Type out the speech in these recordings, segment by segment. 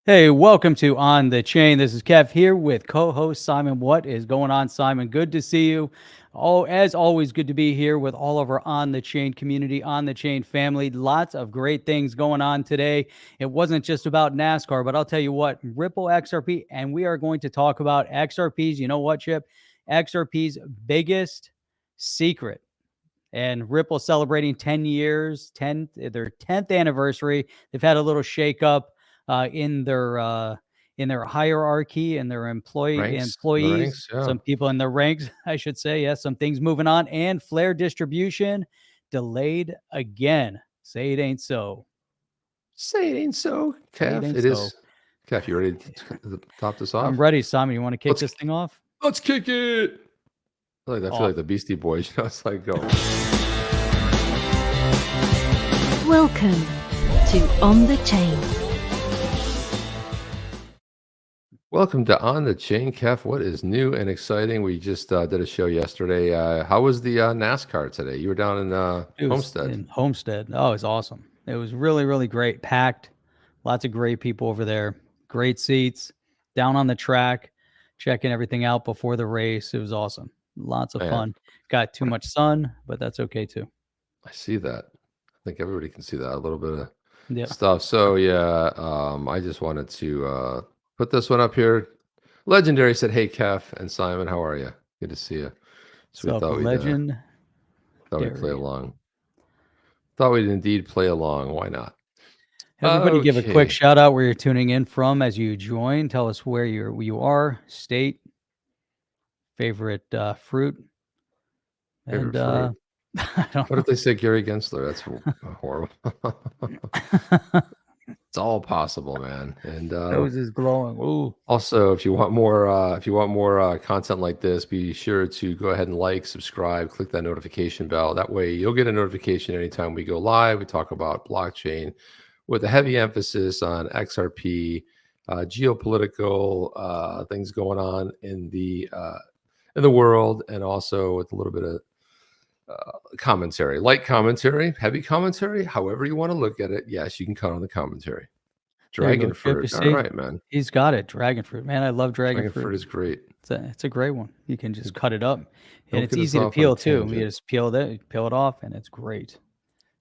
Hey, welcome to On the Chain. This is Kev here with co-host Simon. What is going on, Simon? Good to see you. Oh, as always, good to be here with all of our On the Chain community, On the Chain family. Lots of great things going on today. It wasn't just about NASCAR, but I'll tell you what, Ripple XRP, and we are going to talk about XRP's, you know what, Chip? XRP's biggest secret. And Ripple celebrating 10 years, their 10th anniversary. They've had a little shakeup in their hierarchy and their employees, Yeah. some people in their ranks, I should say. Yes, some things moving on, and flare distribution delayed again. Say it ain't so. Say it ain't so, Kev. It is. Kev, you ready to top this off? I'm ready, Simon. You want to kick this thing off? Let's kick it. I feel like the Beastie Boys. It's like, go. Welcome to On the Chain. Welcome to On the Chain, Kev. What is new and exciting? We just did a show yesterday. How was the NASCAR today? You were down in Homestead. In Homestead. Oh, it was awesome. It was really, really great. Packed. Lots of great people over there. Great seats. Down on the track. Checking everything out before the race. It was awesome. Lots of fun. Got too much sun, but that's okay too. I see that. I think everybody can see that. A little bit of stuff. So, yeah, I just wanted to put this one up here. Legendary said, "Hey, Kev and Simon, how are you? Good to see you." So we thought we'd play along. Thought we'd indeed play along. Why not? Everybody give a quick shout out where you're tuning in from as you join. Tell us where you are, state, favorite fruit. Favorite fruit. What if they say Gary Gensler? That's horrible. It's all possible, man. And nose is glowing. Ooh. Also, if you want more content like this, be sure to go ahead and like, subscribe, click that notification bell. That way, you'll get a notification anytime we go live. We talk about blockchain with a heavy emphasis on XRP, geopolitical things going on in the world, and also with a little bit of commentary, light commentary, heavy commentary, however you want to look at it. Yes, you can cut on the commentary. Dragon fruit. All right, man. He's got it. Dragon fruit. Man, I love dragon fruit. Dragon fruit is great. It's a great one. You can just cut it up. And it's easy to peel too. You just peel it off, and it's great.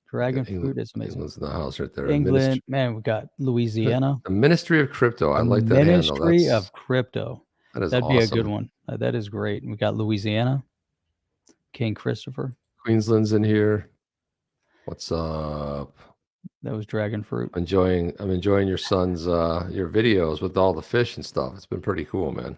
Dragon fruit is amazing. England's in the house right there. England, man, we got Louisiana. The Ministry of Crypto. I like that handle. Ministry of Crypto. That'd awesome. Be a good one. That is great. We got Louisiana. King Christopher. Queensland's in here. What's up? That was dragon fruit. I'm enjoying your son's your videos with all the fish and stuff. It's been pretty cool, man.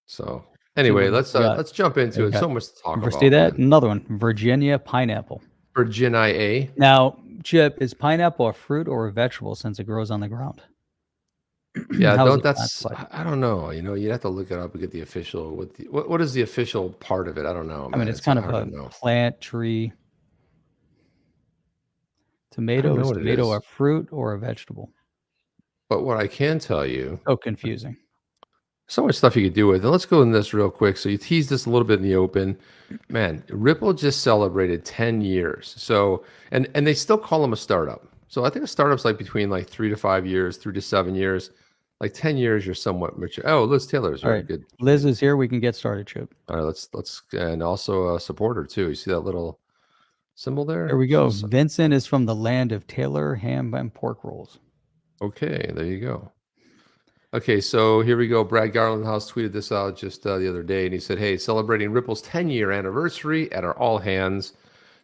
So anyway, let's jump into it. So much to talk about. See that? Man. Another one. Virginia pineapple. Virginia. Now, Chip, is pineapple a fruit or a vegetable since it grows on the ground? Yeah, I don't know. You'd have to look it up and get the official. What is the official part of it? I don't know. Man. I mean, it's kind of a plant, tree. Tomato a fruit or a vegetable? But what I can tell you, so confusing. So much stuff you could do with it. Let's go in this real quick. So you teased this a little bit in the open. Man, Ripple just celebrated 10 years. So and they still call them a startup. So I think a startup's like between 3 to 5 years, 3 to 7 years. Like 10 years, you're somewhat mature. Oh, Liz Taylor's all right. Good. Liz is here. We can get started, Chip. All right, let's and also a supporter too. You see that little symbol there? There we go. Vincent is from the land of Taylor ham and pork rolls. Okay, there you go. Okay, so here we go. Brad Garlinghouse tweeted this out just the other day, and he said, "Hey, celebrating Ripple's 10-year anniversary at our all hands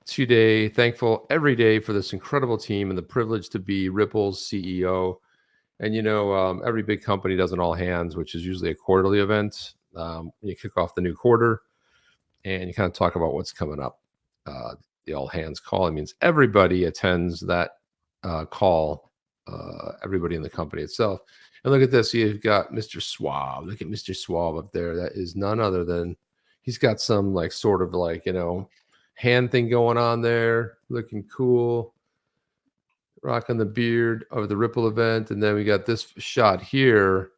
today. Thankful every day for this incredible team and the privilege to be Ripple's CEO." And every big company does an all hands, which is usually a quarterly event. When you kick off the new quarter, and you kind of talk about what's coming up. The all hands call. It means everybody attends that call. Everybody in the company itself. And look at this. You've got Mr. Schwab. Look at Mr. Schwab up there. That is none other than he's got some sort of hand thing going on there, looking cool. Rocking the beard of the Ripple event. And then we got this shot here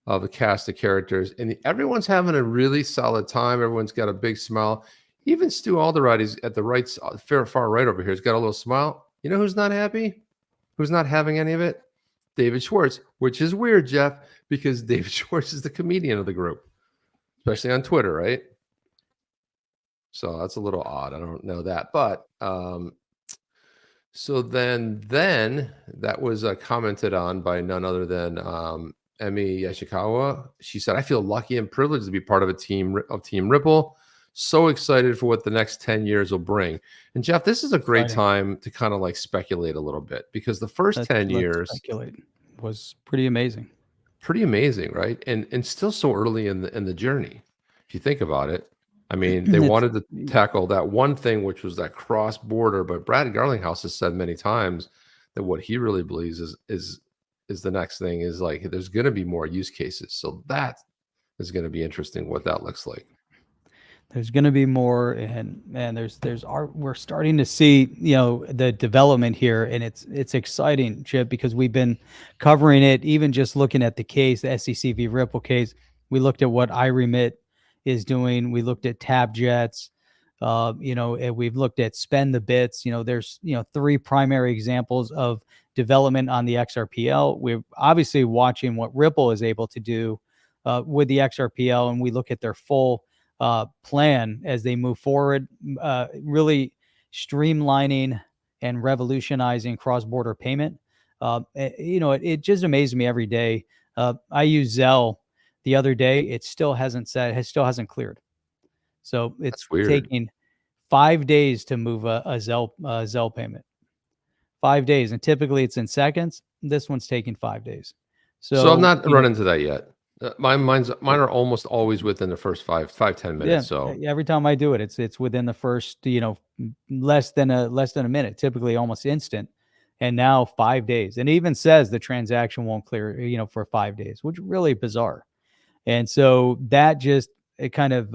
of a cast of characters. And everyone's having a really solid time. Everyone's got a big smile. Even Stu Alderoty's at the right, far right over here. He's got a little smile. You know who's not happy? Who's not having any of it? David Schwartz, which is weird, Jeff, because David Schwartz is the comedian of the group, especially on Twitter, right? So that's a little odd. I don't know that, but so then that was commented on by none other than Emi Yoshikawa. She said, "I feel lucky and privileged to be part of Team Ripple. So excited for what the next 10 years will bring." And Jeff, this is a great time to kind of like speculate a little bit, because the first 10 years was pretty amazing. Pretty amazing, right? And still so early in the journey. If you think about it, I mean, they wanted to tackle that one thing, which was that cross border. But Brad Garlinghouse has said many times that what he really believes is the next thing is like there's going to be more use cases. So that is going to be interesting what that looks like. There's going to be more, and we're starting to see, you know, the development here, and it's exciting, Chip, because we've been covering it. Even just looking at the case, the SEC v Ripple case, we looked at what iRemit is doing. We looked at TabJets, you know, and we've looked at Spend the Bits. You know, there's, you know, 3 primary examples of development on the XRPL. We're obviously watching what Ripple is able to do with the XRPL, and we look at their full plan as they move forward, really streamlining and revolutionizing cross-border payment. You know, it just amazes me every day. I use Zelle the other day. It still hasn't cleared. So it's taking 5 days to move a Zelle payment. 5 days, and typically it's in seconds. This one's taking 5 days. So I'm not run into that yet. Mine are almost always within the first 5-10 minutes. Yeah, so every time I do it, it's within the first, you know, less than a minute, typically almost instant. And now 5 days, and it even says the transaction won't clear, you know, for 5 days, which is really bizarre. And so that just, it kind of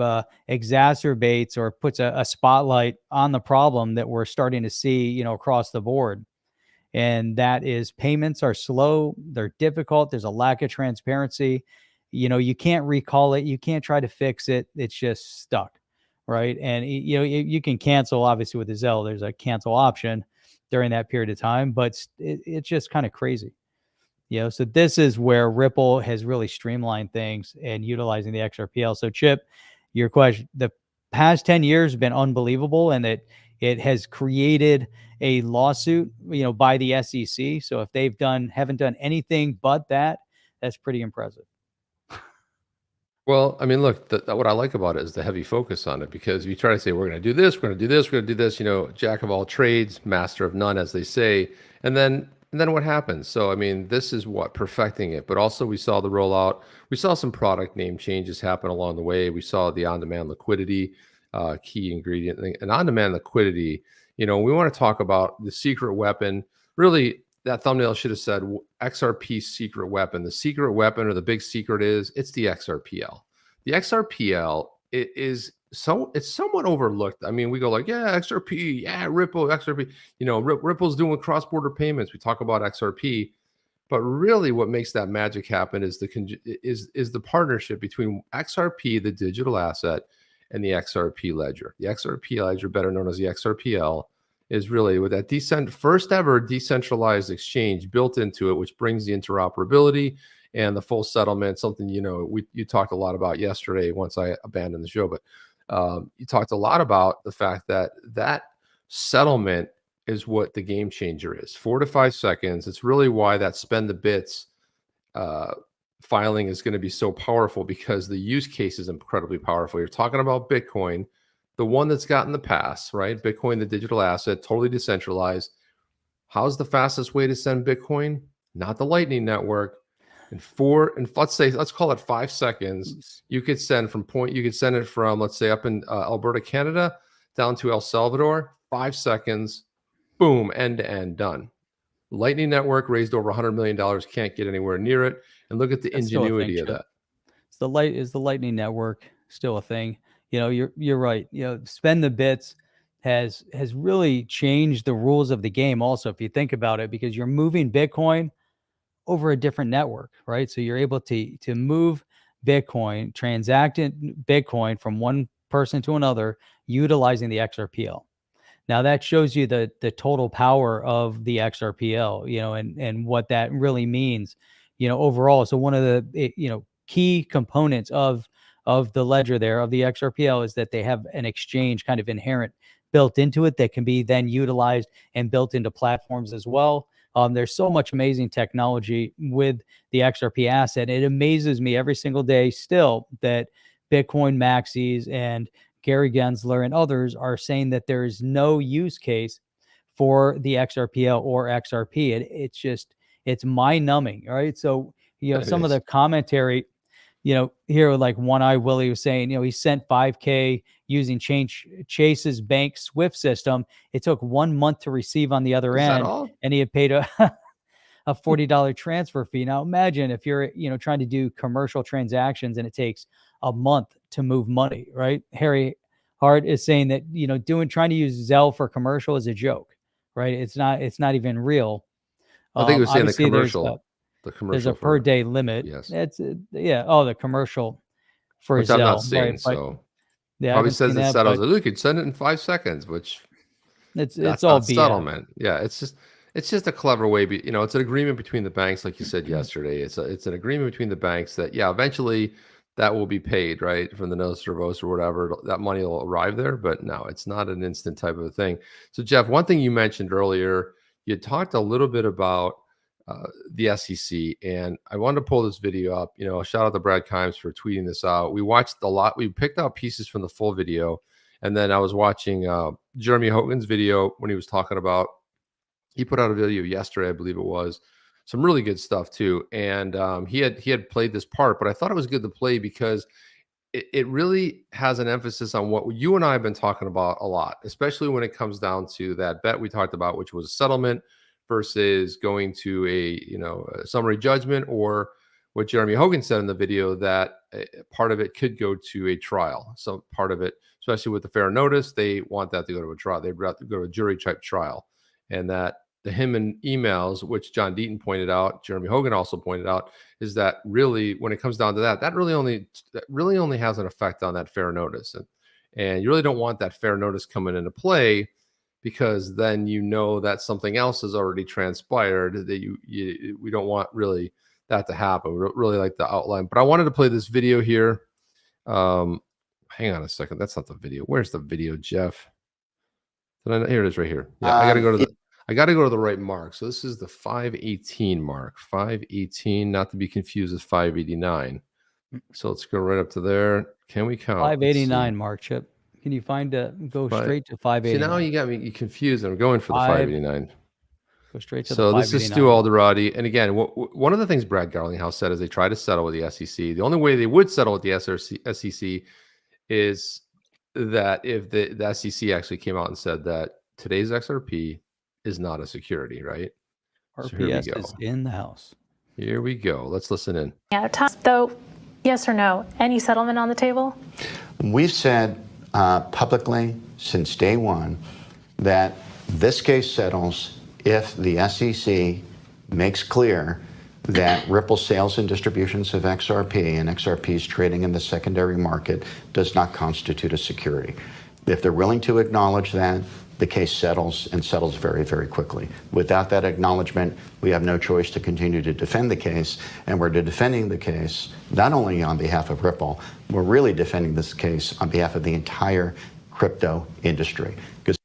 exacerbates or puts a spotlight on the problem that we're starting to see, you know, across the board. And that is payments are slow, they're difficult, there's a lack of transparency. You know, you can't recall it, you can't try to fix it, it's just stuck, right? And you know, you can cancel, obviously with the Zelle, there's a cancel option during that period of time, but it's just kind of crazy. You know, so this is where Ripple has really streamlined things and utilizing the XRPL. So Chip, your question, the past 10 years have been unbelievable, and that it has created a lawsuit, you know, by the SEC. So if they've haven't done anything but that, that's pretty impressive. Well, I mean, look, what I like about it is the heavy focus on it, because you try to say, we're going to do this, we're going to do this, we're going to do this, you know, jack of all trades, master of none, as they say. And then what happens? So, I mean, this is what perfecting it, but also we saw the rollout. We saw some product name changes happen along the way. We saw the on-demand liquidity, key ingredient, and on-demand liquidity. You know, we want to talk about the secret weapon. Really, that thumbnail should have said XRP secret weapon. The secret weapon, or the big secret, it's the XRPL. The XRPL it's somewhat overlooked. I mean, we go like, yeah, XRP, yeah, Ripple, XRP. You know, Ripple's doing cross-border payments. We talk about XRP, but really, what makes that magic happen is the partnership between XRP, the digital asset, and the XRP ledger. The XRP ledger, better known as the XRPL, is really with that first ever decentralized exchange built into it, which brings the interoperability and the full settlement. Something, you know, you talked a lot about yesterday once I abandoned the show, but you talked a lot about the fact that settlement is what the game changer is. 4 to 5 seconds. It's really why that Spend the Bits filing is going to be so powerful, because the use case is incredibly powerful. You're talking about Bitcoin, the one that's gotten the pass, right? Bitcoin, the digital asset, totally decentralized. How's the fastest way to send Bitcoin? Not the Lightning Network. Let's call it 5 seconds. You could send it from, let's say, up in Alberta, Canada, down to El Salvador. 5 seconds, boom, end to end, done. Lightning Network raised over $100 million, can't get anywhere near it. And look at the ingenuity of that. Is the Lightning Network still a thing? You know, you're right. You know, Spend the Bits has really changed the rules of the game. Also, if you think about it, because you're moving Bitcoin over a different network, right? So you're able to move Bitcoin, transact Bitcoin from one person to another, utilizing the XRPL. Now that shows you the total power of the XRPL, and what that really means, overall. So one of the key components of the ledger there of the XRPL is that they have an exchange kind of inherent built into it that can be then utilized and built into platforms as well. There's so much amazing technology with the XRP asset. It amazes me every single day still that Bitcoin maxis and Gary Gensler and others are saying that there is no use case for the XRPL or XRP. It's mind numbing. Right. So, some of the commentary, here, like One Eye Willie was saying, he sent 5K using Chase's bank Swift system. It took 1 month to receive on the other end, and he had paid a $40 transfer fee. Now imagine if you're, trying to do commercial transactions and it takes a month to move money, right? Harry Hart is saying that, trying to use Zelle for commercial is a joke, right? It's not even real. I think he was saying the commercial. There's a per day limit. Yes. That's the commercial for which Zelle. I'm not seeing. Right? So yeah, probably says that, it settles. Look, you could send it in 5 seconds, which it's that's all not BS. settlement. Yeah, it's just a clever way. It's an agreement between the banks, like you said yesterday. It's an agreement between the banks that eventually that will be paid, right, from the Nostra Voce or whatever. That money will arrive there, but no, it's not an instant type of a thing. So Jeff, one thing you mentioned earlier, you talked a little bit about the SEC, and I wanted to pull this video up. Shout out to Brad Garlinghouse for tweeting this out. We watched a lot. We picked out pieces from the full video, and then I was watching Jeremy Hogan's video when he was talking about. He put out a video yesterday, I believe it was, some really good stuff too. And he had played this part, but I thought it was good to play because it really has an emphasis on what you and I have been talking about a lot, especially when it comes down to that bet we talked about, which was a settlement versus going to a summary judgment, or what Jeremy Hogan said in the video, that part of it could go to a trial. So part of it, especially with the fair notice, they want that to go to a trial. They'd rather go to a jury type trial. And that the him and emails, which John Deaton pointed out, Jeremy Hogan also pointed out, is that really, when it comes down to that really only has an effect on that fair notice. And you really don't want that fair notice coming into play, because then that something else has already transpired, that we don't want really that to happen. We don't really like the outline. But I wanted to play this video here. Hang on a second. That's not the video. Where's the video, Jeff? Here it is right here. Yeah, I got to go to the right mark. So this is the 518 mark. 518, not to be confused with 589. So let's go right up to there. Can we count? 589 mark, Chip. Can you go straight to 589? See, now you got me confused. I'm going for the 589. Go straight to so the 589. This is Stu Alderoty. And again, one of the things Brad Garlinghouse said is they try to settle with the SEC. The only way they would settle with the SEC is that if the SEC actually came out and said that today's XRP is not a security, right? RPS is in the house. Here we go. Let's listen in. Yeah, though, yes or no, any settlement on the table? We've said publicly since day one that this case settles if the SEC makes clear that Ripple sales and distributions of XRP and XRP's trading in the secondary market does not constitute a security. If they're willing to acknowledge that, the case settles, and settles very, very quickly. Without that acknowledgement, we have no choice to continue to defend the case, and we're defending the case not only on behalf of Ripple, we're really defending this case on behalf of the entire crypto industry. Because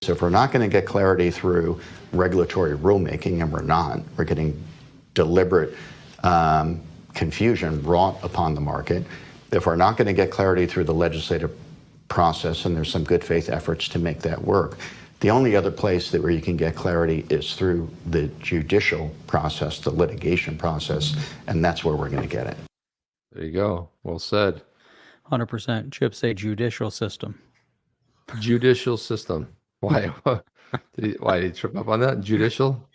if we're not going to get clarity through regulatory rulemaking, and we're getting deliberate confusion brought upon the market. If we're not going to get clarity through the legislative process, and there's some good faith efforts to make that work, the only other place where you can get clarity is through the judicial process, the litigation process, and that's where we're going to get it. There you go. Well said. 100%. Chip say judicial system. Judicial system. Why? Why did he trip up on that? Judicial?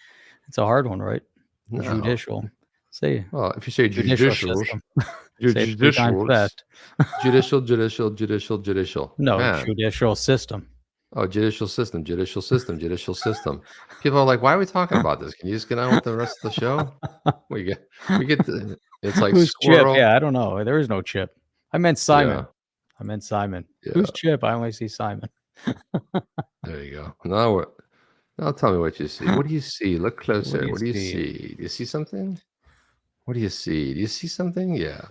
It's a hard one, right? No. Judicial. Say. Well, if you say judicial, judicial. No, Man. judicial system. Oh, judicial system. People are like, why are we talking about this? Can you just get on with the rest of the show? We get it's like Who's squirrel. Chip? Yeah, I don't know. There is no Chip. I meant Simon. Yeah. Yeah. Yeah. Who's Chip? I only see Simon. There you go. Now tell me what you see. What do you see? Look closer. What do you see? see? Do you see something? What do you see? Do you see something? Yeah.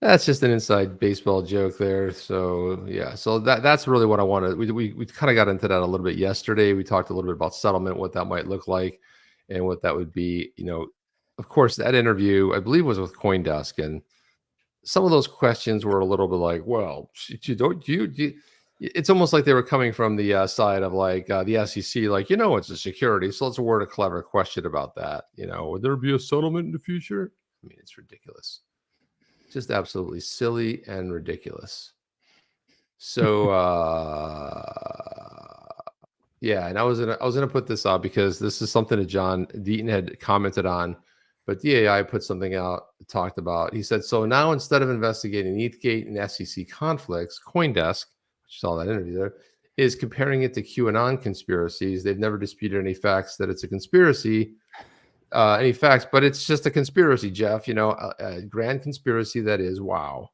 That's just an inside baseball joke there. So yeah, so that's really what I wanted. We kind of got into that a little bit yesterday. We talked a little bit about settlement, what that might look like, and what that would be. Of course, that interview I believe was with CoinDesk, and some of those questions were a little bit like, well, it's almost like they were coming from the side of like the SEC, like, it's a security, so let's word a clever question about that. Would there be a settlement in the future? I mean, it's ridiculous. Just absolutely silly and ridiculous. So yeah, and I was gonna put this out because this is something that John Deaton had commented on, but DAI put something out, talked about. He said, so now instead of investigating ETHGATE and SEC conflicts, CoinDesk, which saw that interview there, is comparing it to QAnon conspiracies. They've never disputed any facts that it's a conspiracy. Any facts, but it's just a conspiracy, Jeff, a grand conspiracy that is. Wow.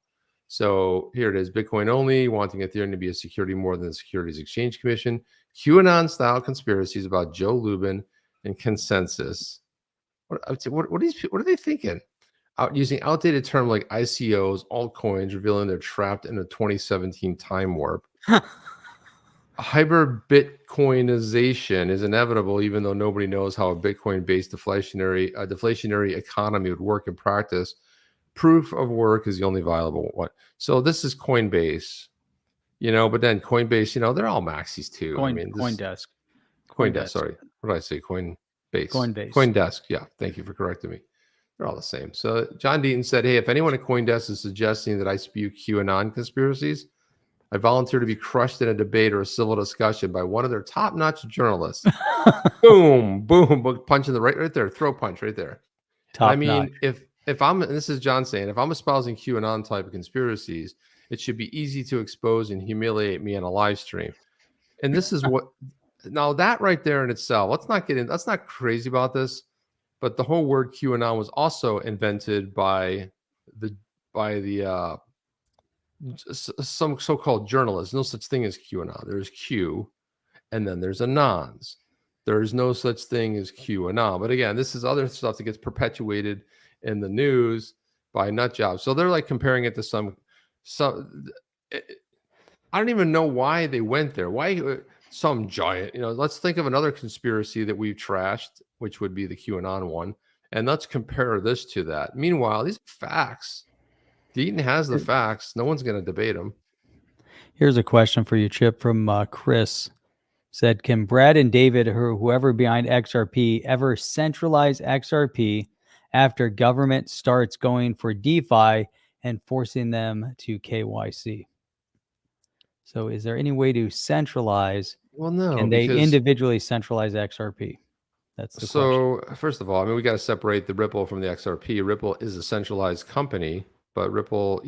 So here it is. Bitcoin only, wanting Ethereum to be a security more than the Securities Exchange Commission. QAnon style conspiracies about Joe Lubin and consensus. What are they thinking? Using outdated term like ICOs, altcoins, revealing they're trapped in a 2017 time warp. Hyper Bitcoinization is inevitable, even though nobody knows how a Bitcoin-based deflationary economy would work in practice. Proof of work is the only viable one. So this is Coinbase, but then Coinbase, they're all maxis too. CoinDesk. CoinDesk. Sorry, what did I say? Coinbase. CoinDesk. Yeah, thank you for correcting me. They're all the same. So John Deaton said, hey, if anyone at CoinDesk is suggesting that I spew QAnon conspiracies, I volunteer to be crushed in a debate or a civil discussion by one of their top-notch journalists. Boom, boom, punch in the right there, throw punch right there. Top-notch. If I'm, and this is John saying, if I'm espousing QAnon type of conspiracies, it should be easy to expose and humiliate me on a live stream. And this is what, now that right there in itself, let's not crazy about this, but the whole word QAnon was also invented by some so-called journalists. No such thing as QAnon. There's Q, and then there's Anons. There's no such thing as QAnon. But again, this is other stuff that gets perpetuated in the news by nut jobs. So they're like comparing it to some. I don't even know why they went there. Why some giant? Let's think of another conspiracy that we've trashed, which would be the QAnon one, and let's compare this to that. Meanwhile, these are facts. Deaton has the facts. No one's going to debate them. Here's a question for you, Chip, from Chris. Said, can Brad and David, or whoever behind XRP, ever centralize XRP after government starts going for DeFi and forcing them to KYC? So is there any way to centralize? Well, no. Can they individually centralize XRP? That's the question. First of all, we got to separate the Ripple from the XRP. Ripple is a centralized company. But Ripple's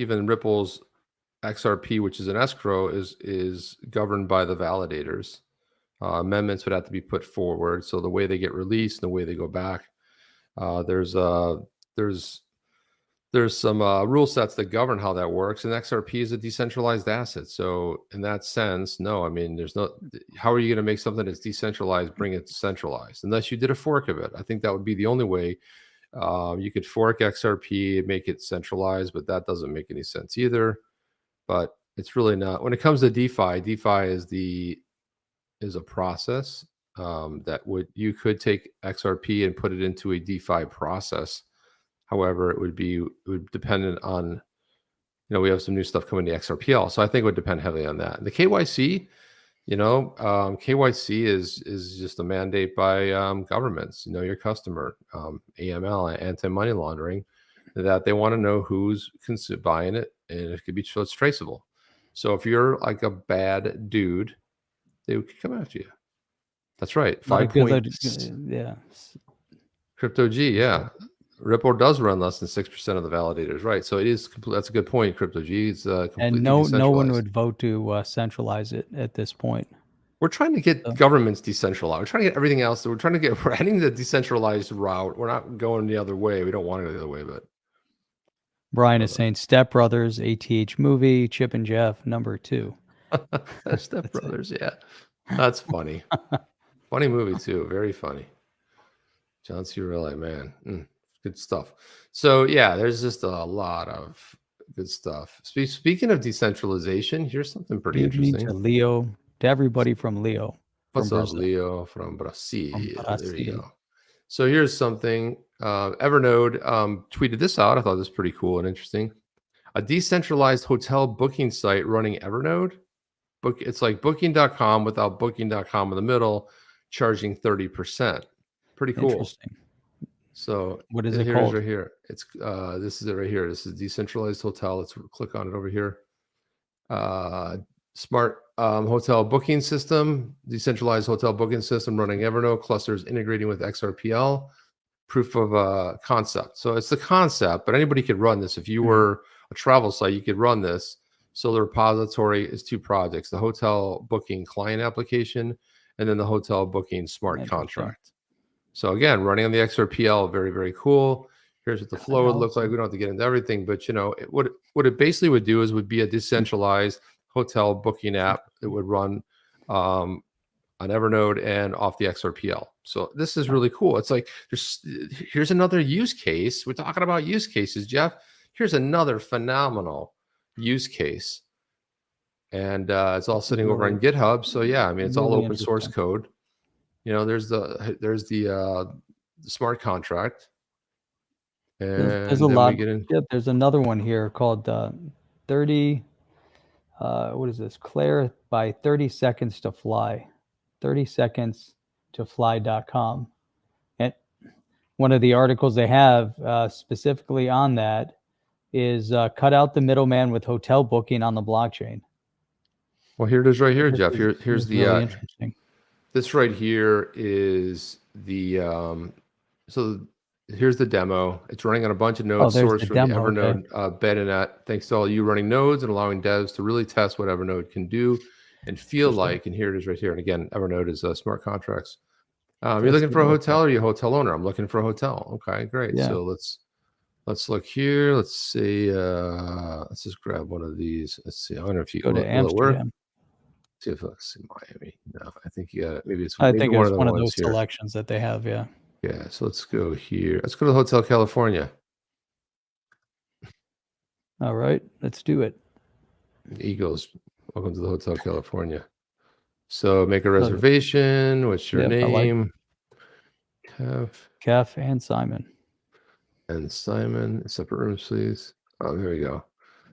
XRP, which is an escrow, is governed by the validators. Amendments would have to be put forward. So the way they get released and the way they go back, there's some rule sets that govern how that works. And XRP is a decentralized asset. So in that sense, no. There's no. How are you going to make something that's decentralized bring it centralized? Unless you did a fork of it. I think that would be the only way. You could fork XRP and make it centralized, but that doesn't make any sense either. But it's really not. When it comes to DeFi, DeFi is a process that you could take XRP and put it into a DeFi process. However, it would depend on, we have some new stuff coming to XRPL, so I think it would depend heavily on that. The KYC. KYC is just a mandate by governments. Your customer, AML, anti-money laundering, that they want to know who's buying it, and it could be so it's traceable. So if you're like a bad dude, they could come after you. That's right. 5 points. Yeah. Crypto G. Yeah. Ripple does run less than 6% of the validators, right? So it is. That's a good point, Crypto G. It's completely and no one would vote to centralize it at this point. We're trying to get governments decentralized. We're trying to get everything else. We're heading the decentralized route. We're not going the other way. We don't want to go the other way, but Brian is saying Step Brothers, ATH movie, Chip and Jeff, number 2. Step Brothers, yeah. That's funny. Funny movie too. Very funny. John C. Reilly, man, good stuff. So yeah, there's just a lot of good stuff. Speaking of decentralization, here's something pretty Lead me interesting. to Leo, to everybody from Leo. What's from up, Brazil. Leo from Brazil? From There you Brazil. go. So here's something. Evernote tweeted this out. I thought this was pretty cool and interesting. A decentralized hotel booking site running Evernode. It's like booking.com without booking.com in the middle, charging 30%. Pretty cool. Interesting. So What is it here's called? right here. It's this is it right here. This is decentralized hotel. Let's click on it over here. Smart hotel booking system, decentralized hotel booking system running Evernote clusters integrating with XRPL. Proof of concept. So it's the concept, but anybody could run this. If you were a travel site, you could run this. So the repository is 2 projects: the hotel booking client application, and then the hotel booking smart contract. So again, running on the XRPL, very, very cool. Here's what the flow would look like. We don't have to get into everything, but you know, what it basically would do is would be a decentralized hotel booking app that would run on Evernode and off the XRPL. So this is really cool. It's like here's another use case. We're talking about use cases, Jeff. Here's another phenomenal use case, and it's all sitting over on GitHub. So yeah, I mean, it's all open source code. You know, there's the smart contract, and there's a lot. Yeah, there's another one here called 30. What is this? Claire by 30 seconds to fly. 30 seconds to fly.com. And one of the articles they have specifically on that is cut out the middleman with hotel booking on the blockchain. Well, here it is right here, Jeff. Here's the really interesting. This right here is the so here's the demo. It's running on a bunch of nodes sourced from the Evernode betanet. Thanks to all you running nodes and allowing devs to really test what Evernode can do and feel like. And here it is right here. And again, Evernode is smart contracts. You're looking for a hotel, or are you a hotel owner? I'm looking for a hotel. Okay, great. Yeah. So let's look here. Let's see. Let's just grab one of these. Let's see. I wonder if you go to Amsterdam. See if let's see Miami. No, I think you got it. Maybe it's. I think it's one of those selections that they have. Yeah. Yeah. So let's go here. Let's go to the Hotel California. All right, let's do it. Eagles, welcome to the Hotel California. So make a reservation. What's your name? Kev and Simon. And Simon, separate rooms, please. Oh, here we go.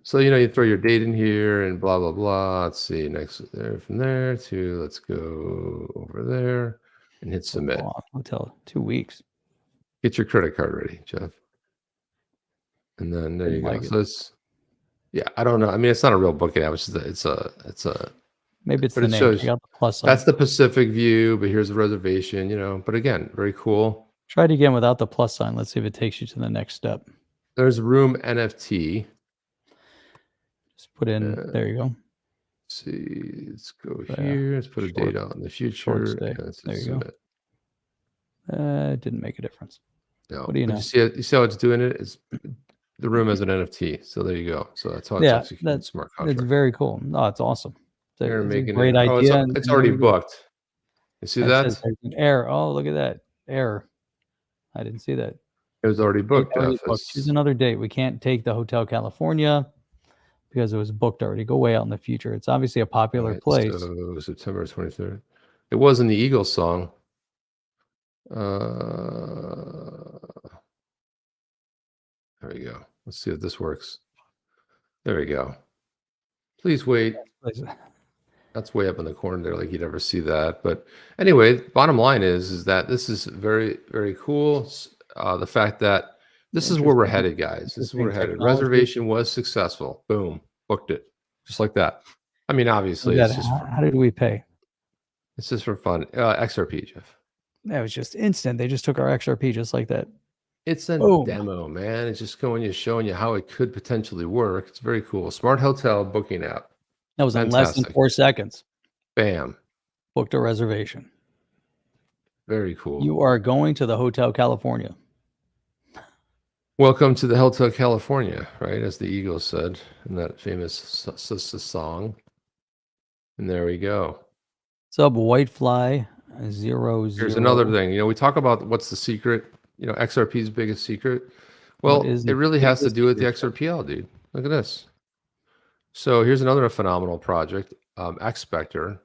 So, you know, you throw your date in here and blah, blah, blah. Let's see, next there, from there to, let's go over there and hit submit. Hotel, 2 weeks. Get your credit card ready, Jeff. And then there you go. So it's, yeah, I don't know. I mean, it's not a real booking app. It's a maybe it's the name. Shows, you got the plus sign. That's the Pacific view, but here's the reservation, you know. But again, very cool. Try it again without the plus sign. Let's see if it takes you to the next step. There's room NFT. Just put in, there you go. Let's see, let's go here. Let's put a date out in the future. There you go. It didn't make a difference. No. What do you know? You see how it's doing it? It's the room as an NFT. So there you go. So that's how it's executing smart contract. It's very cool. No, it's awesome. They're making a great idea. It's already booked. You see that? There's an error. Oh, look at that error. I didn't see that. It was already booked. Choose another date. We can't take the Hotel California because it was booked already. Go way out in the future. It's obviously a popular place. So September 23rd. It was in the Eagles song. There we go. Let's see if this works. There we go. Please wait. That's way up in the corner there, like you'd ever see that. But anyway, bottom line is that this is very, very cool. The fact that this is where we're headed, guys. This is where we're headed. Reservation was successful. Boom, booked it, just like that. I mean, obviously, it's just how did we pay? It's just for fun. XRP, Jeff. That was just instant. They just took our XRP just like that. It's a demo, man. It's just showing you how it could potentially work. It's very cool. Smart hotel booking app. That was in less than 4 seconds. Bam. Booked a reservation. Very cool. You are going to the Hotel California. Welcome to the Hotel California, right? As the Eagles said in that famous song. And there we go. Sub Whitefly 00. Here's another thing. We talk about what's the secret, XRP's biggest secret. Well, is it the really has to biggest do with the secret? XRPL, dude. Look at this. So here's another phenomenal project, xSpectar.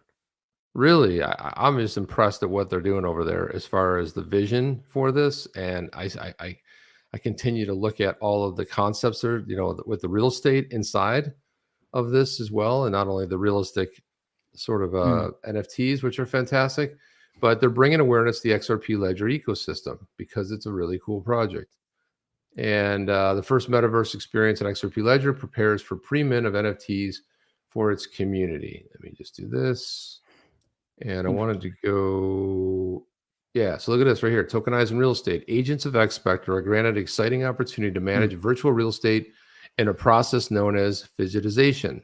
Really, I'm just impressed at what they're doing over there as far as the vision for this. And I continue to look at all of the concepts there, with the real estate inside of this as well. And not only the realistic sort of NFTs, which are fantastic, but they're bringing awareness to the XRP Ledger ecosystem because it's a really cool project. And the first metaverse experience in XRP Ledger prepares for pre-mint of NFTs for its community. Let me just do this. And I wanted to go, so look at this right here. Tokenizing real estate. Agents of xSpectar are granted an exciting opportunity to manage virtual real estate in a process known as fidgetization.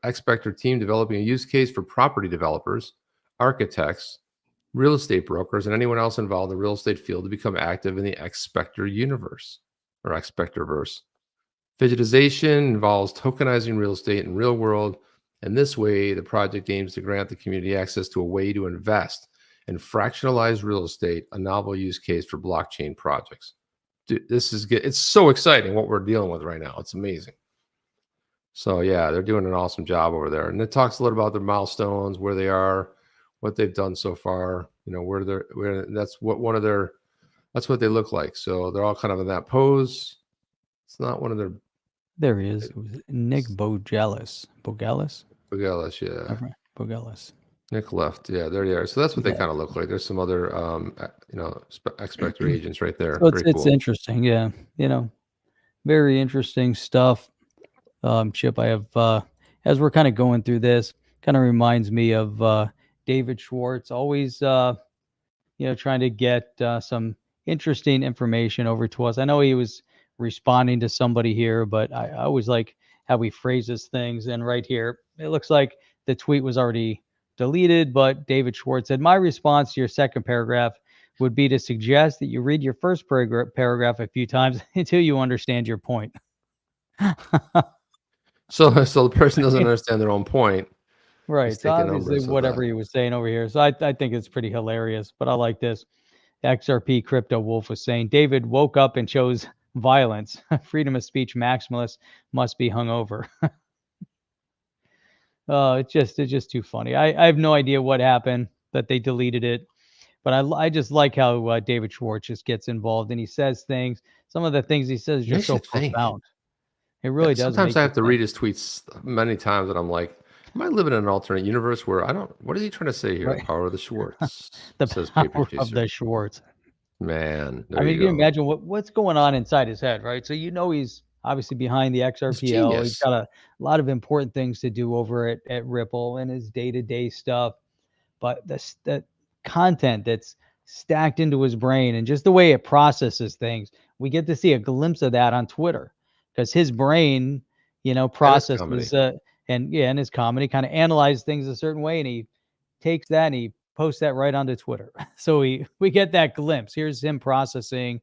xSpectar team developing a use case for property developers, architects, real estate brokers, and anyone else involved in the real estate field to become active in the xSpectar universe or xSpectarverse. Fidgetization involves tokenizing real estate in real world. And this way, the project aims to grant the community access to a way to invest in fractionalized real estate, a novel use case for blockchain projects. Dude, this is good. It's so exciting what we're dealing with right now. It's amazing. So yeah, they're doing an awesome job over there. And it talks a little about their milestones, where they are, what they've done so far, that's what they look like. So they're all kind of in that pose. It's not one of their. There he is. It was Nick Bougalis. Bougalis, yeah. Bougalis. Nick left. Yeah, there they are. So that's what they kind of look like. There's some other, xSpectar agents right there. So Very it's cool. interesting. Yeah. Very interesting stuff. Chip, I have, as we're kind of going through this, kind of reminds me of David Schwartz, always, trying to get some interesting information over to us. I know he was responding to somebody here, but I always like how he phrases things. And right here, it looks like the tweet was already deleted, but David Schwartz said, my response to your second paragraph would be to suggest that you read your first paragraph a few times until you understand your point. So the person doesn't understand their own point. Right. So obviously whatever he was saying over here. So I think it's pretty hilarious, but I like this. XRP Crypto Wolf was saying, David woke up and chose violence. Freedom of speech maximalist must be hungover. It's just too funny. I have no idea what happened, that they deleted it, but I just like how David Schwartz just gets involved and he says things. Some of the things he says is just so profound. It really does. Sometimes I have to read his tweets many times, and I'm like, am I living in an alternate universe where I don't? What is he trying to say here? Right. The power of the Schwartz. The power of the Schwartz. Man, I mean, you can imagine what's going on inside his head, right? So he's obviously behind the XRPL. He's got a lot of important things to do over at Ripple and his day-to-day stuff. But the content that's stacked into his brain and just the way it processes things, we get to see a glimpse of that on Twitter, because his brain, processes and his comedy kind of analyzes things a certain way, and he takes that and he post that right onto Twitter. So we get that glimpse. Here's him processing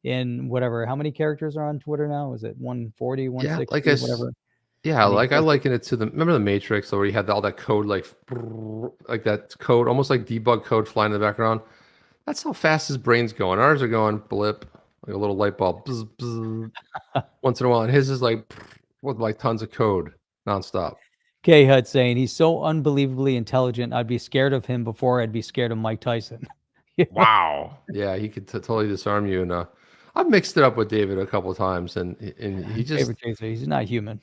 in whatever, how many characters are on Twitter now? Is it 140, 160, whatever? Yeah, like I liken it to remember the Matrix, where you had all that code, like that code, almost like debug code flying in the background. That's how fast his brain's going. Ours are going blip, like a little light bulb, bzz, bzz, once in a while. And his is like with like tons of code nonstop. K-Hut saying he's so unbelievably intelligent, I'd be scared of him before I'd be scared of Mike Tyson. Wow. Yeah, he could totally disarm you. And I've mixed it up with David a couple of times, and he just he's not human.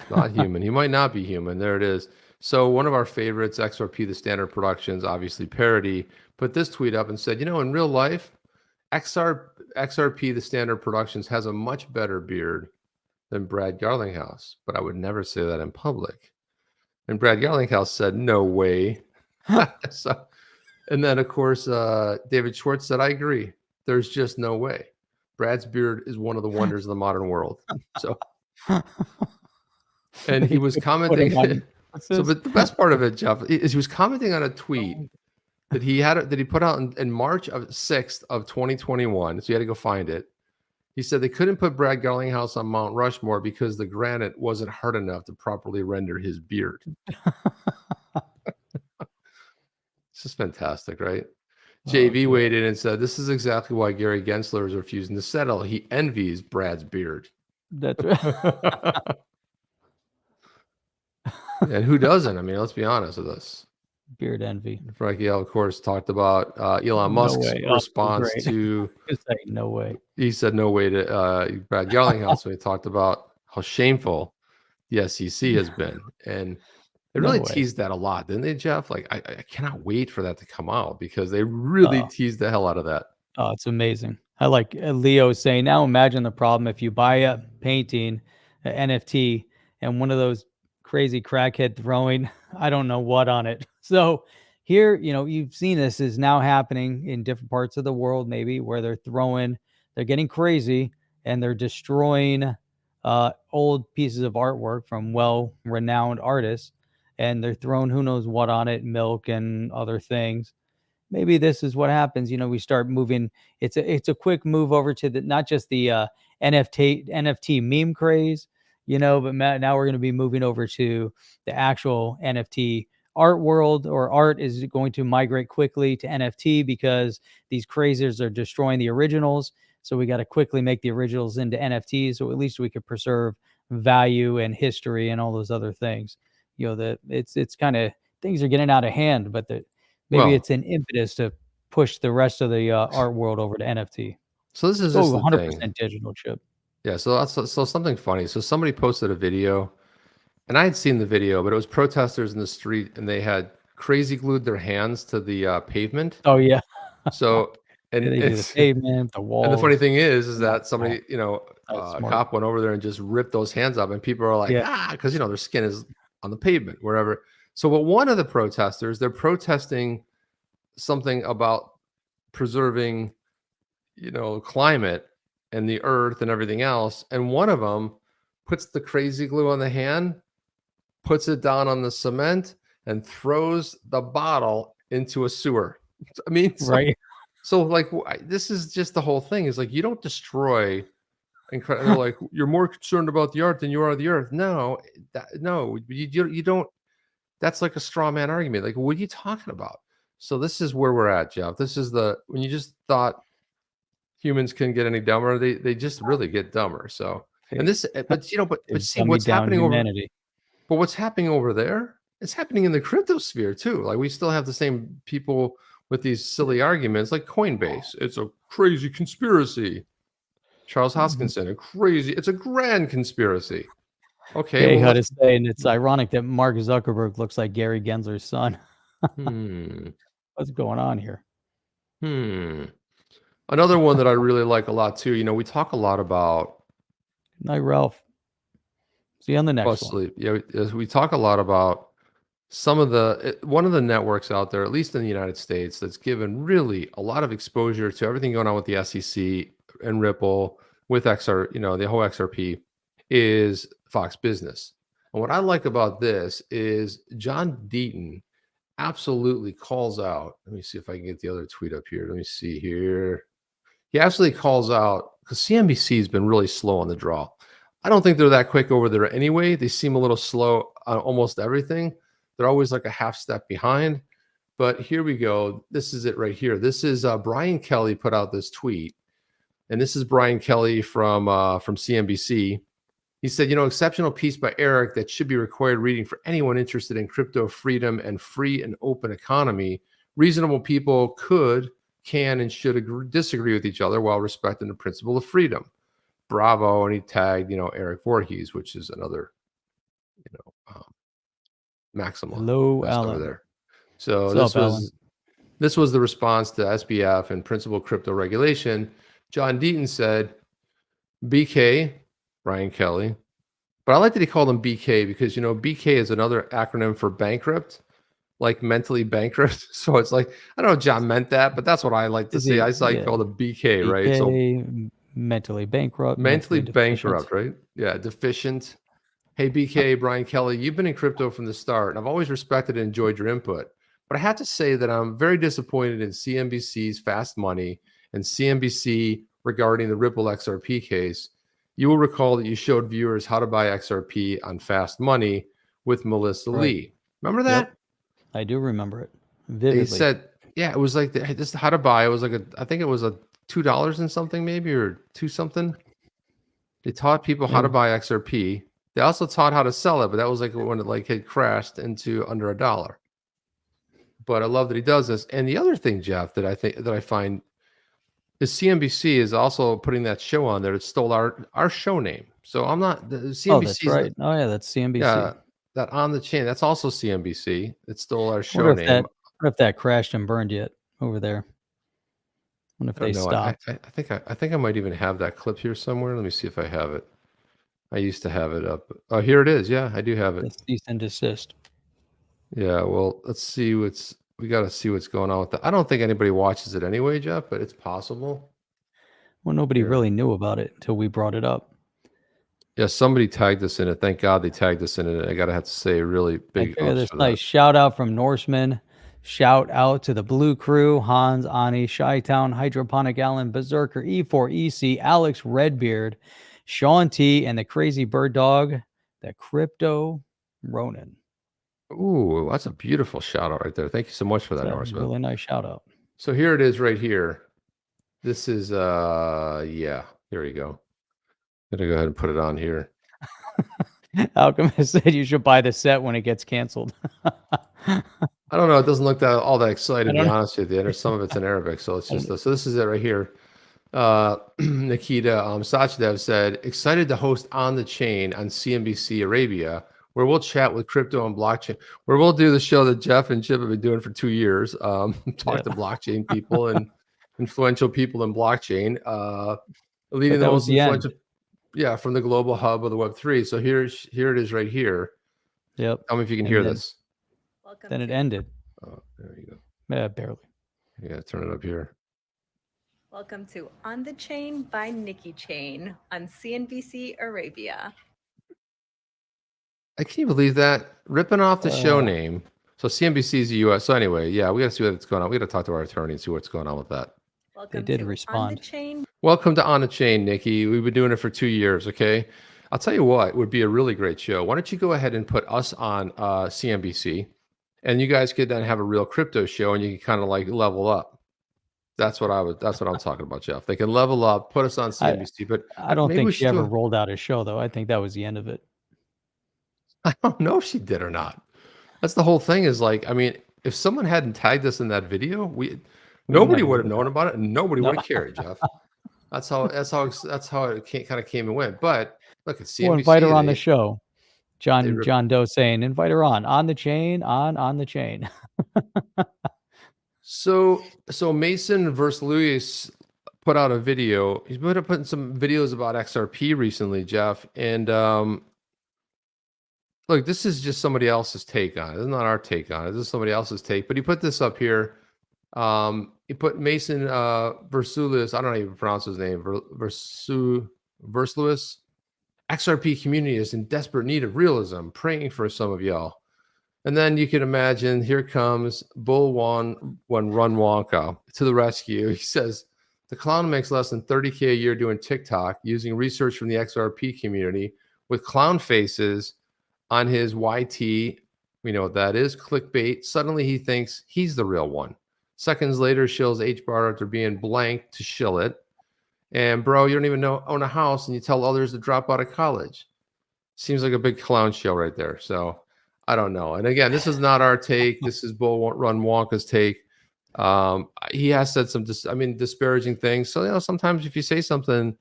Not human. He might not be human. There it is. So one of our favorites, XRP, the Standard Productions, obviously parody, put this tweet up and said, in real life, XRP, the Standard Productions, has a much better beard than Brad Garlinghouse, but I would never say that in public. And Brad Garlinghouse said, no way. And then, of course, David Schwartz said, I agree. There's just no way. Brad's beard is one of the wonders of the modern world. So, and he was commenting. But the best part of it, Jeff, is he was commenting on a tweet that he put out in March 6th of 2021. So you had to go find it. He said they couldn't put Brad Garlinghouse on Mount Rushmore because the granite wasn't hard enough to properly render his beard. It's just fantastic, right? Oh, JV God. weighed in and said, "This is exactly why Gary Gensler is refusing to settle. He envies Brad's beard." That's right. And who doesn't? I mean, let's be honest with this. Beard envy. Frankie L, of course, talked about Elon No Musk's way. Oh, response great. to. Just say no way. He said no way to Brad Garlinghouse when he talked about how shameful the SEC has been, and they No really way. teased that a lot, didn't they, Jeff? Like I cannot wait for that to come out because they really Oh. teased the hell out of that. Oh, it's amazing. I like Leo saying, now imagine the problem if you buy a painting, an NFT, and one of those crazy crackhead throwing, I don't know what on it. So here, you've seen this is now happening in different parts of the world, maybe where they're getting crazy and they're destroying old pieces of artwork from well-renowned artists, and they're throwing who knows what on it, milk and other things. Maybe this is what happens. We start moving. It's a quick move over to not just the NFT meme craze, but now we're going to be moving over to the actual NFT art world, or art is going to migrate quickly to NFT because these crazies are destroying the originals. So we got to quickly make the originals into NFTs, so at least we could preserve value and history and all those other things. It's kind of, things are getting out of hand, but maybe it's an impetus to push the rest of the art world over to NFT. So this is just the 100% thing. digital chip. Yeah, so something funny. So somebody posted a video, and I had seen the video, but it was protesters in the street, and they had crazy glued their hands to the pavement. Oh yeah. So and They do the pavement, the walls. And the funny thing is that somebody, That's a smart. cop went over there and just ripped those hands up, and people are like, because their skin is on the pavement, wherever. So, but one of the protesters, they're protesting something about preserving, climate and the earth and everything else. And one of them puts the crazy glue on the hand, puts it down on the cement, and throws the bottle into a sewer. I mean, right. So like, this is just the whole thing is like, you don't destroy. They're like, you're more concerned about the art than you are the earth. No, you don't. That's like a straw man argument. Like, what are you talking about? So this is where we're at, Jeff. This is when you just thought humans can get any dumber, they just really get dumber. So, and this, but see what's happening humanity. But what's happening over there? It's happening in the crypto sphere too. Like, we still have the same people with these silly arguments, like Coinbase. It's a crazy conspiracy. Charles Hoskinson, it's a grand conspiracy. Okay. How to say, and it's ironic that Mark Zuckerberg looks like Gary Gensler's son. What's going on here? Another one that I really like a lot too. We talk a lot about. Good night, Ralph. See you on the next one. Sleep. Yeah, we talk a lot about one of the networks out there, at least in the United States, that's given really a lot of exposure to everything going on with the SEC and Ripple with XR, the whole XRP, is Fox Business. And what I like about this is John Deaton absolutely calls out. Let me see if I can get the other tweet up here. Let me see here. He absolutely calls out, because CNBC has been really slow on the draw. I don't think they're that quick over there anyway. They seem a little slow on almost everything. They're always like a half step behind. But here we go. This is it right here. This is Brian Kelly put out this tweet. And this is Brian Kelly from CNBC. He said, exceptional piece by Erik that should be required reading for anyone interested in crypto freedom and free and open economy. Reasonable people can, and should disagree with each other while respecting the principle of freedom. Bravo. And he tagged, Erik Voorhees, which is another, maximal. Hello, Alan. Over there. So What's this was the response to SBF and principal crypto regulation. John Deaton said, BK, Brian Kelly, but I like that he called him BK because, BK is another acronym for bankrupt, like mentally bankrupt. So it's like, I don't know if John meant that, but that's what I like to say. I saw you called him BK, right? So mentally bankrupt. Mentally bankrupt, right? Yeah, deficient. Hey, BK, Brian Kelly, you've been in crypto from the start, and I've always respected and enjoyed your input. But I have to say that I'm very disappointed in CNBC's fast money and CNBC regarding the Ripple XRP case. You will recall that you showed viewers how to buy XRP on Fast Money with Melissa Lee. Remember that? Yep. I do remember it. vividly. They said, yeah, it was like this how to buy. It was like I think it was a $2 and something maybe, or two something. They taught people how to buy XRP. They also taught how to sell it, but that was like when it like had crashed into under $1. But I love that he does this. And the other thing, Jeff, that I find is CNBC is also putting that show on there. It stole our show name. So I'm not the CNBC. Oh, that's right. Oh yeah, that's CNBC. Yeah, that On the Chain. That's also CNBC. It stole our show Wonder if name. wonder if that crashed and burned yet over there. Wonder if I they don't know. stopped. I think I might even have that clip here somewhere. Let me see if I have it. I used to have it up. Oh, here it is. Yeah, I do have it. That's cease and desist. Yeah, well, let's see we got to see what's going on with that. I don't think anybody watches it anyway, Jeff, but it's possible. Well, nobody Here. really knew about it until we brought it up. Yeah, somebody tagged us in it. Thank God they tagged us in it. I gotta have to say a really big ups This for nice shout out from Norseman. Shout out to the Blue Crew, Hans, Ani, Chi-Town, Hydroponic Allen, Berserker, E4EC, Alex Redbeard, Sean T, and the Crazy Bird Dog, the Crypto Ronin. that. Ooh, that's a beautiful shout out right there. Thank you so much for that, That's a Norseman. really nice shout out. So here it is right here. This is yeah, here you go. I'm gonna go ahead and put it on here. Alchemist said you should buy the set when it gets canceled. I don't know. It doesn't look all that exciting, to I be don't- honest with you. There's some of it's in Arabic, so it's just so this is it right here. Nikita Sachdev said, excited to host On the Chain on CNBC Arabia, where we'll chat with crypto and blockchain, where we'll do the show that Jeff and Chip have been doing for 2 years. Talk to blockchain people and influential people in blockchain, leading the most influential. Yeah, from the global hub of the Web3. So here it is right here. Yep. Tell me if you can And hear then- this. Welcome Then it to, ended. Oh, there you go. Yeah, barely. Yeah, turn it up here. welcome to On the Chain by Nikki Chain on CNBC Arabia. I can't believe that. Ripping off the show name. So CNBC is the US. So anyway, yeah, we got to see what's going on. We got to talk to our attorney and see what's going on with that. Welcome did to On respond. the Chain. Welcome to On the Chain, Nikki. We've been doing it for 2 years, okay? I'll tell you what would be a really great show. Why don't you go ahead and put us on CNBC, and you guys could then have a real crypto show, and you can kind of like level up. That's what I'm talking about, Jeff. They can level up, put us on CNBC, but I don't maybe we think she should do ever a- rolled out a show, though. I think that was the end of it. I don't know if she did or not. That's the whole thing. Is like, I mean, if someone hadn't tagged us in that video, nobody never would have would've known about it, and nobody No. would have cared, Jeff. That's how it kind of came and went. But look, it's CNBC. We'll invite her on the they- show. they rip- John Doe saying, invite her on the chain, on the chain. So Mason Versluis put out a video. He's putting some videos about XRP recently, Jeff. And look, this is just somebody else's take on it. This is not our take on it. This is somebody else's take. But he put this up here. He put Mason Versluis. I don't know how you pronounce his name. Versluis. XRP community is in desperate need of realism. Praying for some of y'all. And then you can imagine, here comes Bull Run Wonka to the rescue. He says, the clown makes less than $30K a year doing TikTok using research from the XRP community with clown faces on his YT. We know what that is, clickbait. Suddenly he thinks he's the real one. Seconds later, shills HBAR after being blanked to shill it. And bro, you don't even own a house and you tell others to drop out of college. Seems like a big clown show right there. So I don't know. And again, this is not our take. This is Bull Run Wonka's take. He has said some, disparaging things. So, sometimes if you say something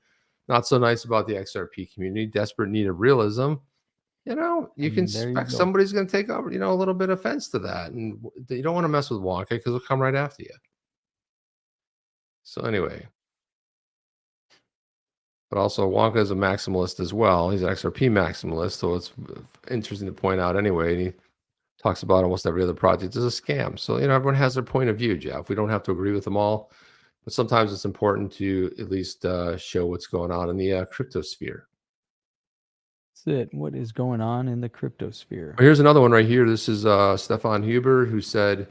not so nice about the XRP community, desperate need of realism, you can expect somebody's going to take over, a little bit of offense to that. And you don't want to mess with Wonka because he'll come right after you. So anyway. But also Wonka is a maximalist as well. He's an XRP maximalist, so it's interesting to point out anyway. And he talks about almost every other project as a scam. So, everyone has their point of view, Jeff. We don't have to agree with them all, but sometimes it's important to at least show what's going on in the crypto sphere. That's it. What is going on in the crypto sphere? Here's another one right here. This is Stefan Huber, who said,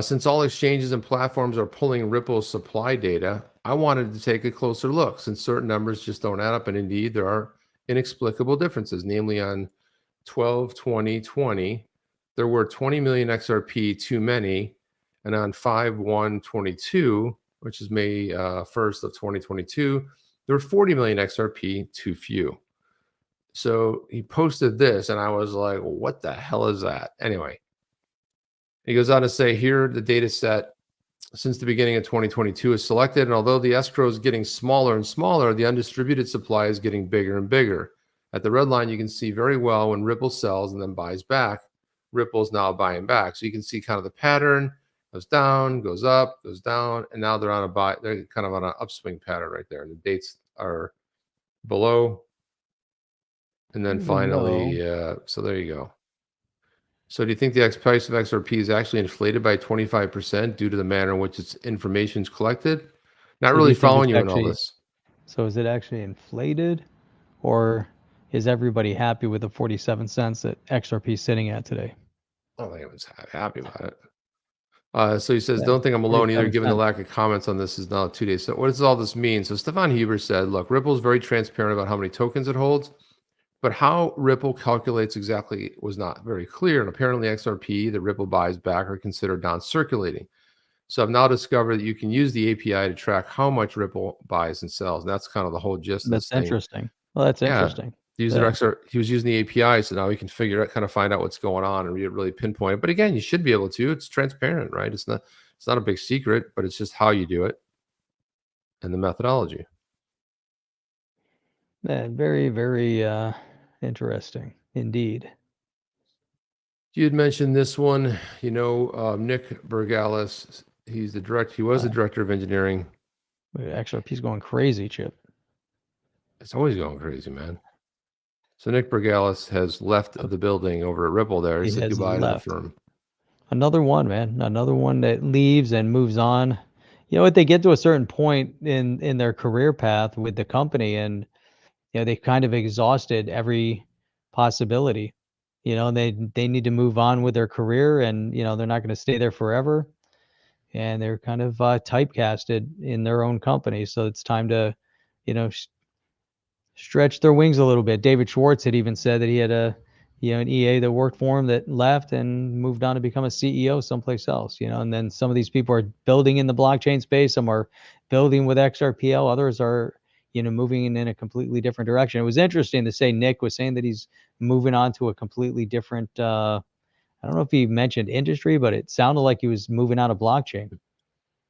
since all exchanges and platforms are pulling Ripple's supply data, I wanted to take a closer look since certain numbers just don't add up. And indeed, there are inexplicable differences, namely on 12/20/20, there were 20 million XRP too many And on 5/1/22, which is May 1st of 2022, there were 40 million XRP too few. So he posted this, and I was like, what the hell is that? Anyway, he goes on to say, here the data set since the beginning of 2022 is selected, and although the escrow is getting smaller and smaller, the undistributed supply is getting bigger and bigger. At the red line, you can see very well when Ripple sells and then buys back, Ripple is now buying back. So you can see kind of the pattern, goes down, goes up, goes down, and now they're on a buy. They're kind of on an upswing pattern right there. And the dates are below. And then finally, so there you go. So do you think the price of XRP is actually inflated by 25% due to the manner in which its information is collected? Not really following you on all this. So is it actually inflated, or is everybody happy with the 47 cents that XRP is sitting at today? I don't think I was happy about it. So he says, don't think I'm alone either, given the lack of comments on this is now 2 days. So what does all this mean? So Stefan Huber said, look, Ripple is very transparent about how many tokens it holds, but how Ripple calculates exactly was not very clear. And apparently XRP that Ripple buys back are considered non-circulating. So I've now discovered that you can use the API to track how much Ripple buys and sells. And that's kind of the whole gist of this thing. That's interesting. Well, that's interesting. He was using the API, so now we can figure out, kind of find out what's going on and really pinpoint it. But again, you should be able to. It's transparent, right? It's not a big secret, but it's just how you do it and the methodology. Yeah, very, very interesting indeed. You had mentioned this one, Nick Bougalis. He's the director. He was the director of engineering. XRP's going crazy, Chip. It's always going crazy, man. So Nick Bougalis has left the building over at Ripple there. He said goodbye to the firm. Another one, man. Another one that leaves and moves on. You know what? They get to a certain point in their career path with the company, and they've kind of exhausted every possibility. They need to move on with their career, and they're not going to stay there forever. And they're kind of typecasted in their own company. So it's time to, stretch their wings a little bit. David Schwartz had even said that he had an EA that worked for him that left and moved on to become a CEO someplace else, and then some of these people are building in the blockchain space. Some are building with XRPL. Others are, moving in a completely different direction. It was interesting to say Nick was saying that he's moving on to a completely different, I don't know if he mentioned industry, but it sounded like he was moving out of blockchain.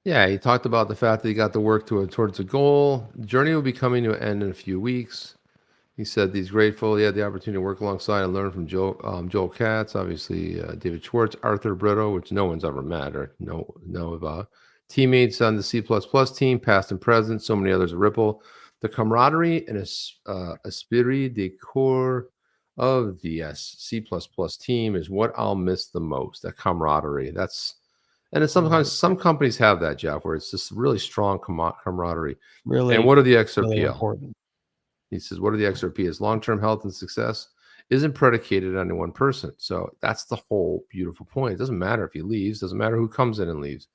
Yeah, he talked about the fact that he got to work towards a goal. The journey will be coming to an end in a few weeks. He said he's grateful he had the opportunity to work alongside and learn from Joel Katz, obviously David Schwartz, Arthur Brito, which no one's ever met or know about. Teammates on the C++ team, past and present, so many others at Ripple. The camaraderie and esprit de corps of the C++ team is what I'll miss the most, that camaraderie. And it's sometimes some companies have that, Jeff, where it's just really strong camaraderie. Really. And what are the XRP? Really important. He says, what are the XRPs? Long-term health and success isn't predicated on any one person. So that's the whole beautiful point. It doesn't matter if he leaves. Doesn't matter who comes in and leaves.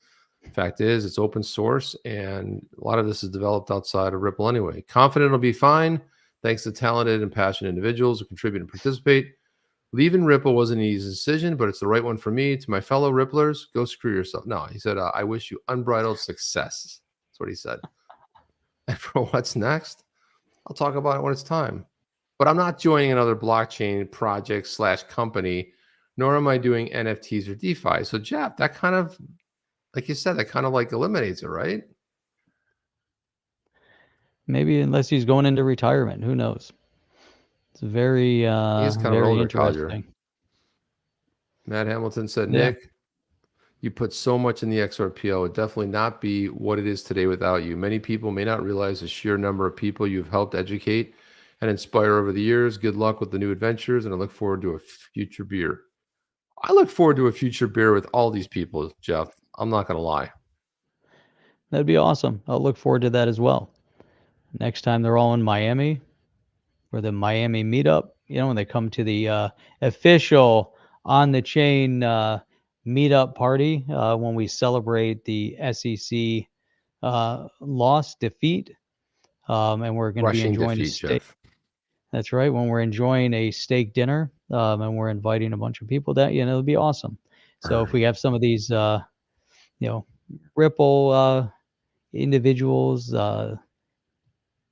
The fact is, it's open source, and a lot of this is developed outside of Ripple anyway. Confident it'll be fine, thanks to talented and passionate individuals who contribute and participate. Leaving Ripple wasn't an easy decision, but it's the right one for me. To my fellow Ripplers, go screw yourself. No, he said, I wish you unbridled success. That's what he said. And for what's next, I'll talk about it when it's time. But I'm not joining another blockchain project / company, nor am I doing NFTs or DeFi. So, Jeff, that kind of, like you said, that kind of like eliminates it, right? Maybe unless he's going into retirement. Who knows? It's very, he's kind very of interesting. Matt Hamilton said, Yeah. Nick, you put so much in the XRPL. It would definitely not be what it is today without you. Many people may not realize the sheer number of people you've helped educate and inspire over the years. Good luck with the new adventures, and I look forward to a future beer. I look forward to a future beer with all these people, Jeff. I'm not going to lie. That'd be awesome. I'll look forward to that as well. Next time they're all in Miami, or the Miami meetup, when they come to the official on the chain meetup party, when we celebrate the SEC defeat, and we're going to be enjoying a steak. Jeff. That's right. When we're enjoying a steak dinner, and we're inviting a bunch of people, that it'll be awesome. So if we have some of these Ripple individuals,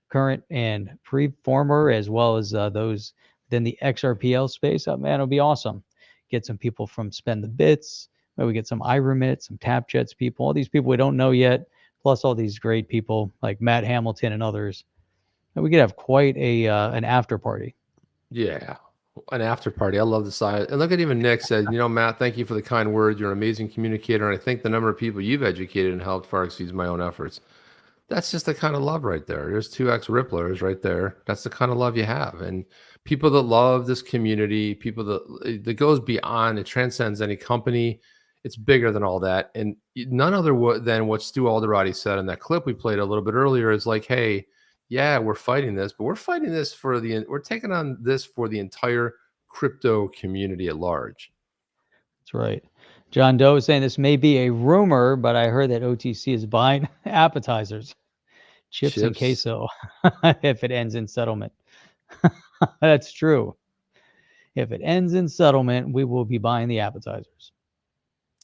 current and former, as well as those within the XRPL space. Man, it'll be awesome. Get some people from Spend the Bits. Maybe we get some iRemit, some TapJets people, all these people we don't know yet, plus all these great people like Matt Hamilton and others. And we could have quite an after party. Yeah, an after party. I love the side. And look at even Nick said, Matt, thank you for the kind words. You're an amazing communicator. And I think the number of people you've educated and helped far exceeds my own efforts. That's just the kind of love right there. There's 2X Ripplers right there. That's the kind of love you have. And people that love this community, people that goes beyond, it transcends any company. It's bigger than all that. And none other than what Stu Alderoty said in that clip we played a little bit earlier is like, hey, yeah, we're fighting this, but we're fighting this we're taking on this for the entire crypto community at large. That's right. John Doe is saying this may be a rumor, but I heard that OTC is buying appetizers, chips and queso, if it ends in settlement. That's true. If it ends in settlement, we will be buying the appetizers.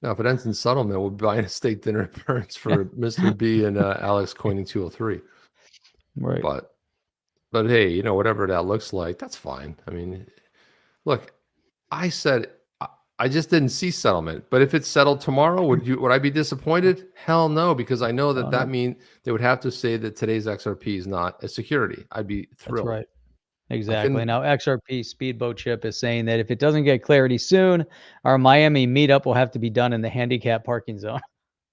Now, if it ends in settlement, we'll be buying a steak dinner at Burns for Mr. B and Alex coining 203. Right. But hey, whatever that looks like, that's fine. I mean, look, I said I just didn't see settlement. But if it's settled tomorrow, would I be disappointed? Hell no, because I know that means they would have to say that today's XRP is not a security. I'd be thrilled. That's right. Exactly. Now, XRP Speedboat Chip is saying that if it doesn't get clarity soon, our Miami meetup will have to be done in the handicap parking zone.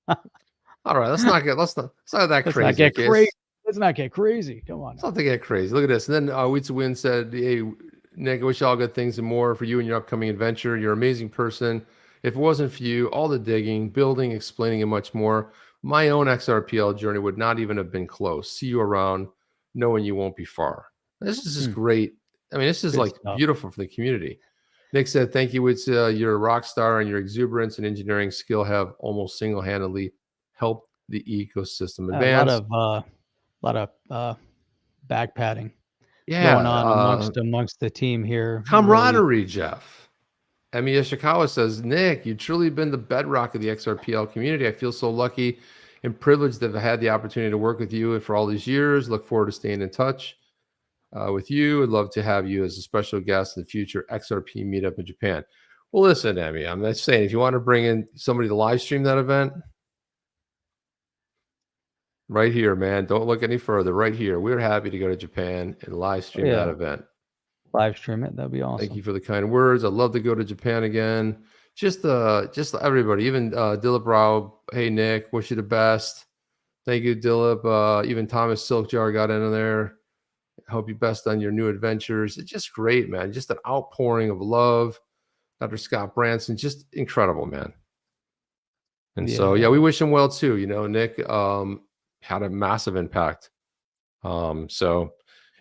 All right, let's not that crazy. Let's not get crazy. Come on. Let's not get crazy. Look at this. And then Weeds Win said, hey, Nick, I wish you all good things and more for you and your upcoming adventure. You're an amazing person. If it wasn't for you, all the digging, building, explaining, and much more, my own XRPL journey would not even have been close. See you around, knowing you won't be far. This is just great. I mean, this is good stuff. Beautiful for the community. Nick said, thank you. It's you're a rock star, and your exuberance and engineering skill have almost single-handedly helped the ecosystem advance. A lot of back patting going on amongst the team here. Camaraderie, really. Jeff. Emi Yoshikawa says, Nick, you've truly been the bedrock of the XRPL community. I feel so lucky and privileged to have had the opportunity to work with you for all these years. Look forward to staying in touch with you. I'd love to have you as a special guest in the future XRP meetup in Japan. Well, listen, Emi, I'm just saying, if you want to bring in somebody to live stream that event, right here, man. Don't look any further. Right here. We're happy to go to Japan and live stream that event. Live stream it. That'd be awesome. Thank you for the kind words. I'd love to go to Japan again. Just everybody, even Dilip Rao. Hey, Nick, wish you the best. Thank you, Dilip. Even Thomas Silkjar got in there. Hope you best on your new adventures. It's just great, man. Just an outpouring of love. Dr. Scott Branson, just incredible, man. And so, we wish him well too. Nick, had a massive impact. And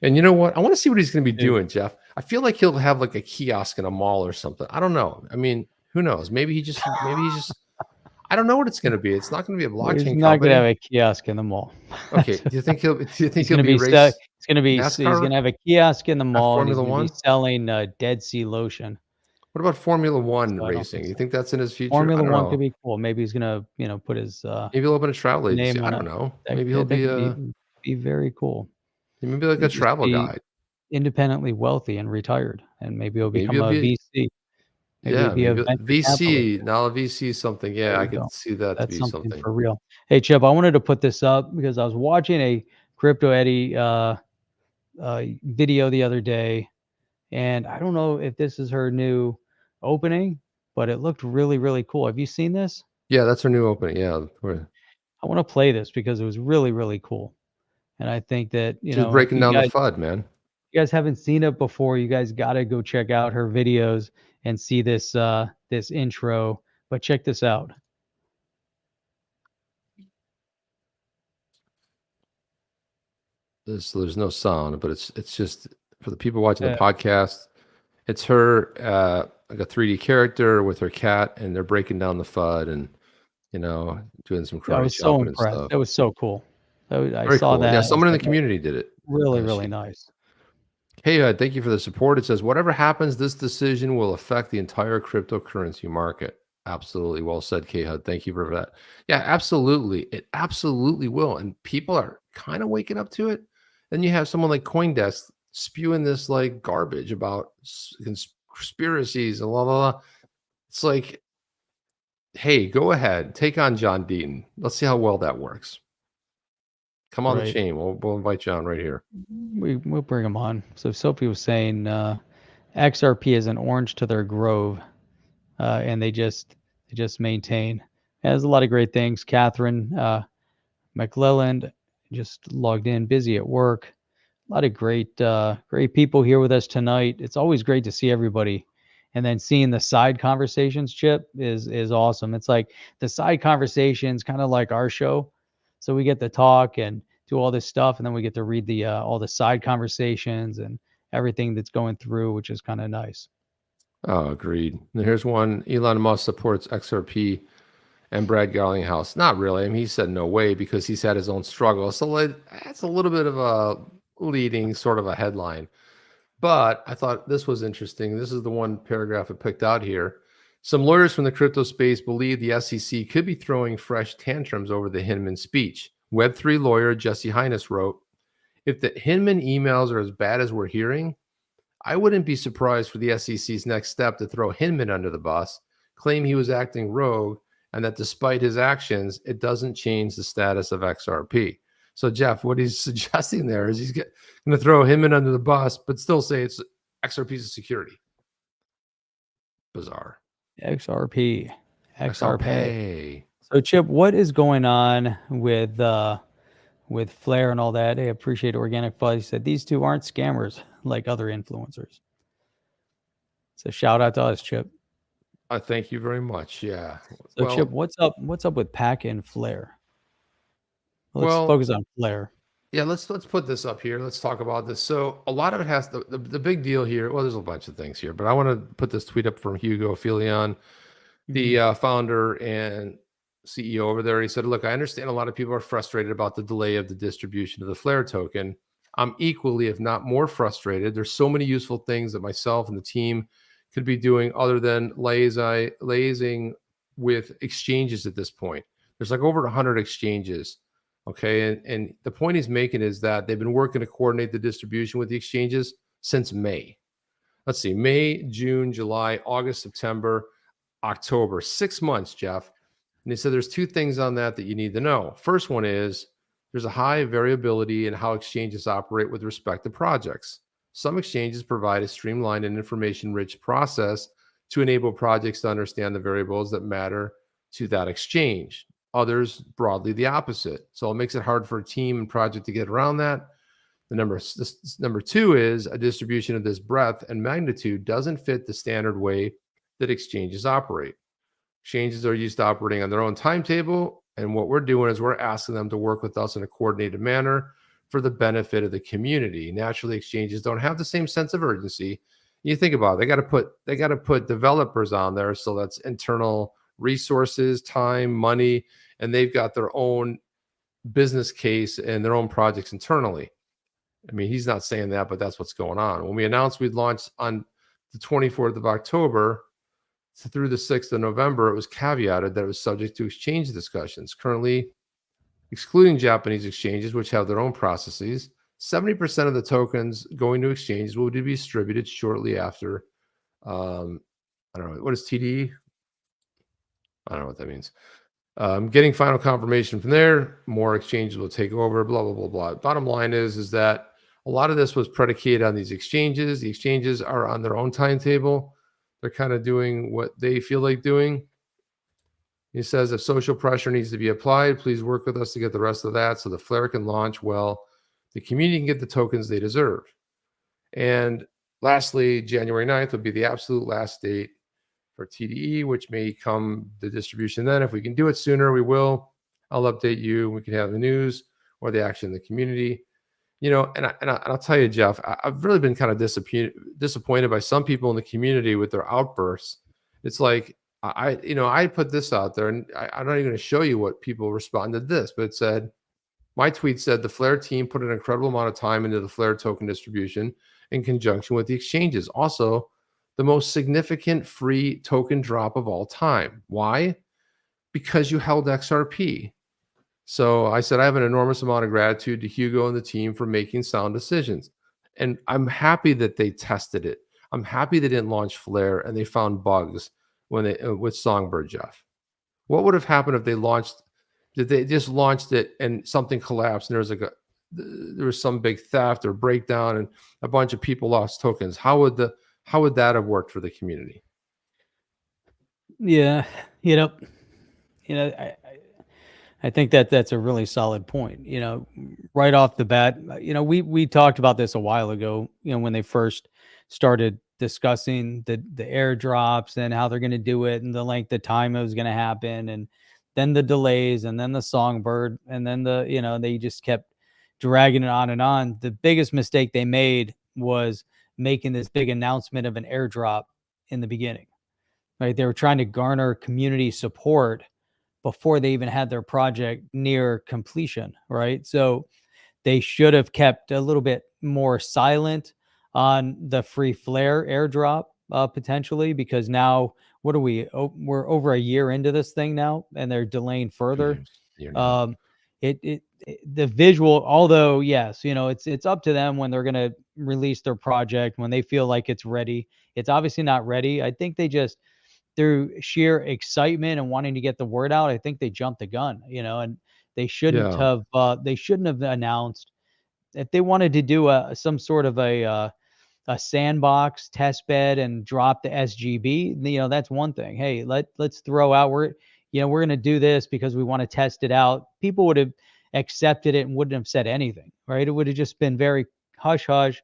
you know what? I want to see what he's going to be doing, Jeff. I feel like he'll have like a kiosk in a mall or something. I don't know. I mean, who knows? Maybe he's just, I don't know what it's going to be. It's not going to be a blockchain company. He's not going to have a kiosk in the mall. Okay. Do you think he'll be he's going to have a kiosk in the mall and he's going to be selling Dead Sea lotion. What about Formula One racing? You think that's in his future? Formula One could be cool. Maybe he's gonna, put his maybe he'll open a travel agency. I don't know. Maybe he'll be very cool. Maybe like a travel guide. Independently wealthy and retired, and maybe he'll become a VC. Maybe a VC. Now a VC is something. Yeah, I can see that to be something for real. Hey, Chip, I wanted to put this up because I was watching a Crypto Eddie video the other day, and I don't know if this is her new opening, but it looked really, really cool. Have you seen this? Yeah, that's her new opening. Yeah. I want to play this because it was really, really cool. And I think that, she's breaking down the FUD, man. You guys haven't seen it before. You guys got to go check out her videos and see this this intro. But check this out. There's no sound, but it's just for the people watching the podcast. It's her like a 3D character with her cat, and they're breaking down the FUD and doing some karate. I was so impressed. That was so cool. I saw that. Yeah, someone in the community did it. Really, really nice. Hey, thank you for the support. It says, whatever happens, this decision will affect the entire cryptocurrency market. Absolutely. Well said, K-Hud. Thank you for that. Yeah, absolutely. It absolutely will. And people are kind of waking up to it. Then you have someone like CoinDesk spewing this like garbage about conspiracies and blah, blah, blah. It's like, hey, go ahead. Take on John Deaton. Let's see how well that works. Come on the Right. chain. We'll invite John right here. We'll bring him on. So Sophie was saying XRP is an orange to their grove, and they just maintain. Has a lot of great things. Catherine McClelland just logged in, busy at work. A lot of great people here with us tonight. It's always great to see everybody. And then seeing the side conversations, Chip, is awesome. It's like the side conversations, kind of like our show. So we get to talk and do all this stuff, and then we get to read the all the side conversations and everything that's going through, which is kind of nice. Oh, agreed. And here's one. Elon Musk supports XRP and Brad Garlinghouse. Not really. I mean, he said no way because he's had his own struggle. So that's a little bit of a leading sort of a headline. But I thought this was interesting. This is the one paragraph I picked out here. Some lawyers from the crypto space believe the SEC could be throwing fresh tantrums over the Hinman speech. Web3 lawyer Jesse Hines wrote, if the Hinman emails are as bad as we're hearing, I wouldn't be surprised for the SEC's next step to throw Hinman under the bus, claim he was acting rogue, and that despite his actions, it doesn't change the status of XRP. So, Jeff, what he's suggesting there is he's going to throw Hinman under the bus, but still say it's XRP's a security. Bizarre. XRP. XRP. So, Chip, what is going on with Flare and all that? I appreciate Organic Fuzz. He said these two aren't scammers like other influencers. So, shout out to us, Chip. Thank you very much. Yeah. So, Chip, what's up with Pack and Flare? Let's focus on Flare. Yeah, let's put this up here. Let's talk about this. So a lot of it has the big deal here. Well, there's a bunch of things here, but I want to put this tweet up from Hugo Philon, the founder and CEO over there. He said, look, I understand a lot of people are frustrated about the delay of the distribution of the Flare token. I'm equally, if not more frustrated. There's so many useful things that myself and the team could be doing other than liaising with exchanges at this point. There's like over 100 exchanges. Okay. And the point he's making is that they've been working to coordinate the distribution with the exchanges since May. Let's see, May, June, July, August, September, October, 6 months, Jeff. And he said there's two things on that you need to know. First one is there's a high variability in how exchanges operate with respect to projects. Some exchanges provide a streamlined and information-rich process to enable projects to understand the variables that matter to that exchange. Others, broadly the opposite. So it makes it hard for a team and project to get around that. Number two is a distribution of this breadth and magnitude doesn't fit the standard way that exchanges operate. Exchanges are used to operating on their own timetable. And what we're doing is we're asking them to work with us in a coordinated manner for the benefit of the community. Naturally, exchanges don't have the same sense of urgency. You think about it, they got to put developers on there. So that's internal resources, time, money, and they've got their own business case and their own projects internally. I mean, he's not saying that, but that's what's going on. When we announced we'd launch on the 24th of October through the 6th of November, it was caveated that it was subject to exchange discussions. Currently, excluding Japanese exchanges, which have their own processes, 70% of the tokens going to exchanges will be distributed shortly after. I don't know. What is TDE? I don't know what that means. Getting final confirmation from there, more exchanges will take over, blah, blah, blah, blah. Bottom line is that a lot of this was predicated on these exchanges. The exchanges are on their own timetable. They're kind of doing what they feel like doing. He says, if social pressure needs to be applied, please work with us to get the rest of that so the Flare can launch well. The community can get the tokens they deserve. And lastly, January 9th would be the absolute last date for TDE, which may come the distribution then. If we can do it sooner, we will. I'll update you. We can have the news or the action in the community. You know, and I'll tell you, Jeff, I've really been kind of disappointed by some people in the community with their outbursts. It's like, I put this out there, and I'm not even going to show you what people responded to this, but it said, my tweet said the Flare team put an incredible amount of time into the Flare token distribution in conjunction with the exchanges. Also, the most significant free token drop of all time. Why? Because you held XRP. So I said, I have an enormous amount of gratitude to Hugo and the team for making sound decisions. And I'm happy that they tested it. I'm happy they didn't launch Flare and they found bugs when they with Songbird, Jeff. What would have happened if they launched, did they just launched it and something collapsed and there was some big theft or breakdown and a bunch of people lost tokens? How would that have worked for the community? Yeah, I think that's a really solid point. Right off the bat, we talked about this a while ago, when they first started discussing the airdrops and how they're going to do it and the length of time it was going to happen, and then the delays and then the Songbird, and then they just kept dragging it on and on. The biggest mistake they made was making this big announcement of an airdrop in the beginning, right? They were trying to garner community support before they even had their project near completion, right? So they should have kept a little bit more silent on the free Flare airdrop potentially, because now what are we? We're over a year into this thing now, and they're delaying further. The visual, although yes, it's up to them when they're going to release their project when they feel like it's ready. It's obviously not ready. I think they just, through sheer excitement and wanting to get the word out, I think they jumped the gun, and they shouldn't have. They shouldn't have announced. If they wanted to do some sort of a sandbox test bed and drop the SGB, that's one thing. Hey, let's throw out, we're going to do this because we want to test it out. People would have accepted it and wouldn't have said anything, right? It would have just been very hush hush,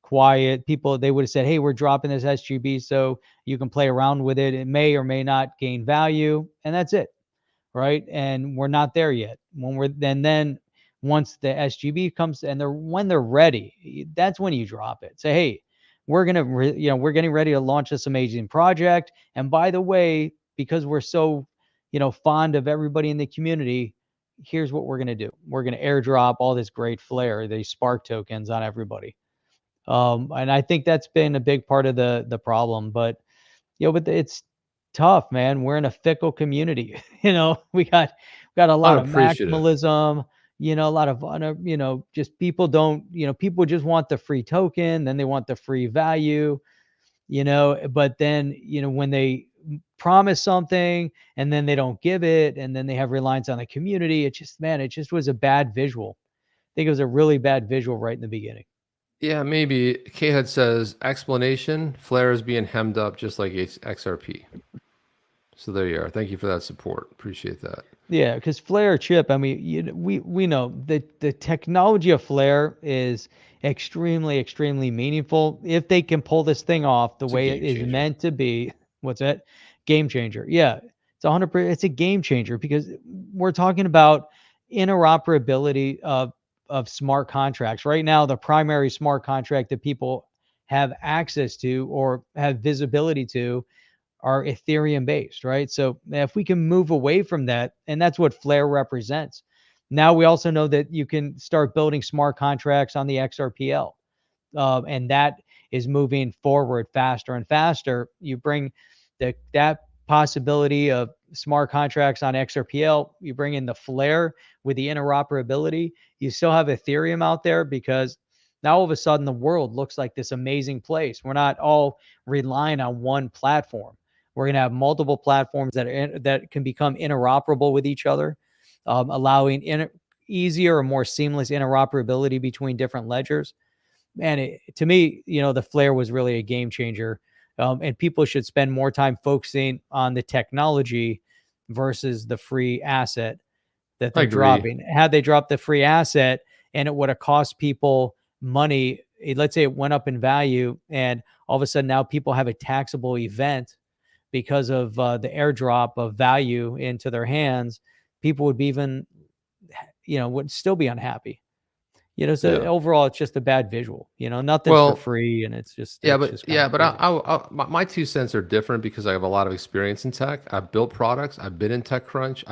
quiet. People, they would have said, hey, we're dropping this SGB so you can play around with it. It may or may not gain value, and that's it, right? And we're not there yet. Then once the SGB comes and when they're ready, that's when you drop it. Say, hey, we're we're getting ready to launch this amazing project. And by the way, because we're so, fond of everybody in the community, here's what we're going to do. We're going to airdrop all this great Flare, these Spark tokens on everybody. And I think that's been a big part of the problem, but it's tough, man. We're in a fickle community. We got a lot of maximalism, a lot of, just people people just want the free token, then they want the free value, but then, when they promise something and then they don't give it, and then they have reliance on the community, it just was a bad visual. I think it was a really bad visual right in the beginning. Yeah, maybe. K-Head says, explanation, Flare is being hemmed up just like XRP. So there you are. Thank you for that support. Appreciate that. Yeah, because Flare chip, I mean, we know that the technology of Flare is extremely, extremely meaningful. If they can pull this thing off the way it is meant to be, what's that? Game changer. Yeah, it's 100%. It's a game changer because we're talking about interoperability of smart contracts. Right now, the primary smart contract that people have access to or have visibility to are Ethereum based, right? So if we can move away from that, and that's what Flare represents. Now we also know that you can start building smart contracts on the XRPL, and that is moving forward faster and faster. You bring that possibility of smart contracts on XRPL, you bring in the Flare with the interoperability. You still have Ethereum out there because now all of a sudden the world looks like this amazing place. We're not all relying on one platform. We're going to have multiple platforms that can become interoperable with each other, allowing easier or more seamless interoperability between different ledgers. And to me, the Flare was really a game changer. And people should spend more time focusing on the technology versus the free asset that they're dropping. Had they dropped the free asset and it would have cost people money, let's say it went up in value and all of a sudden now people have a taxable event because of the airdrop of value into their hands, people would be even, would still be unhappy. So overall, it's just a bad visual. Nothing's for free, and it's just my 2 cents are different because I have a lot of experience in tech. I've built products. I've been in TechCrunch.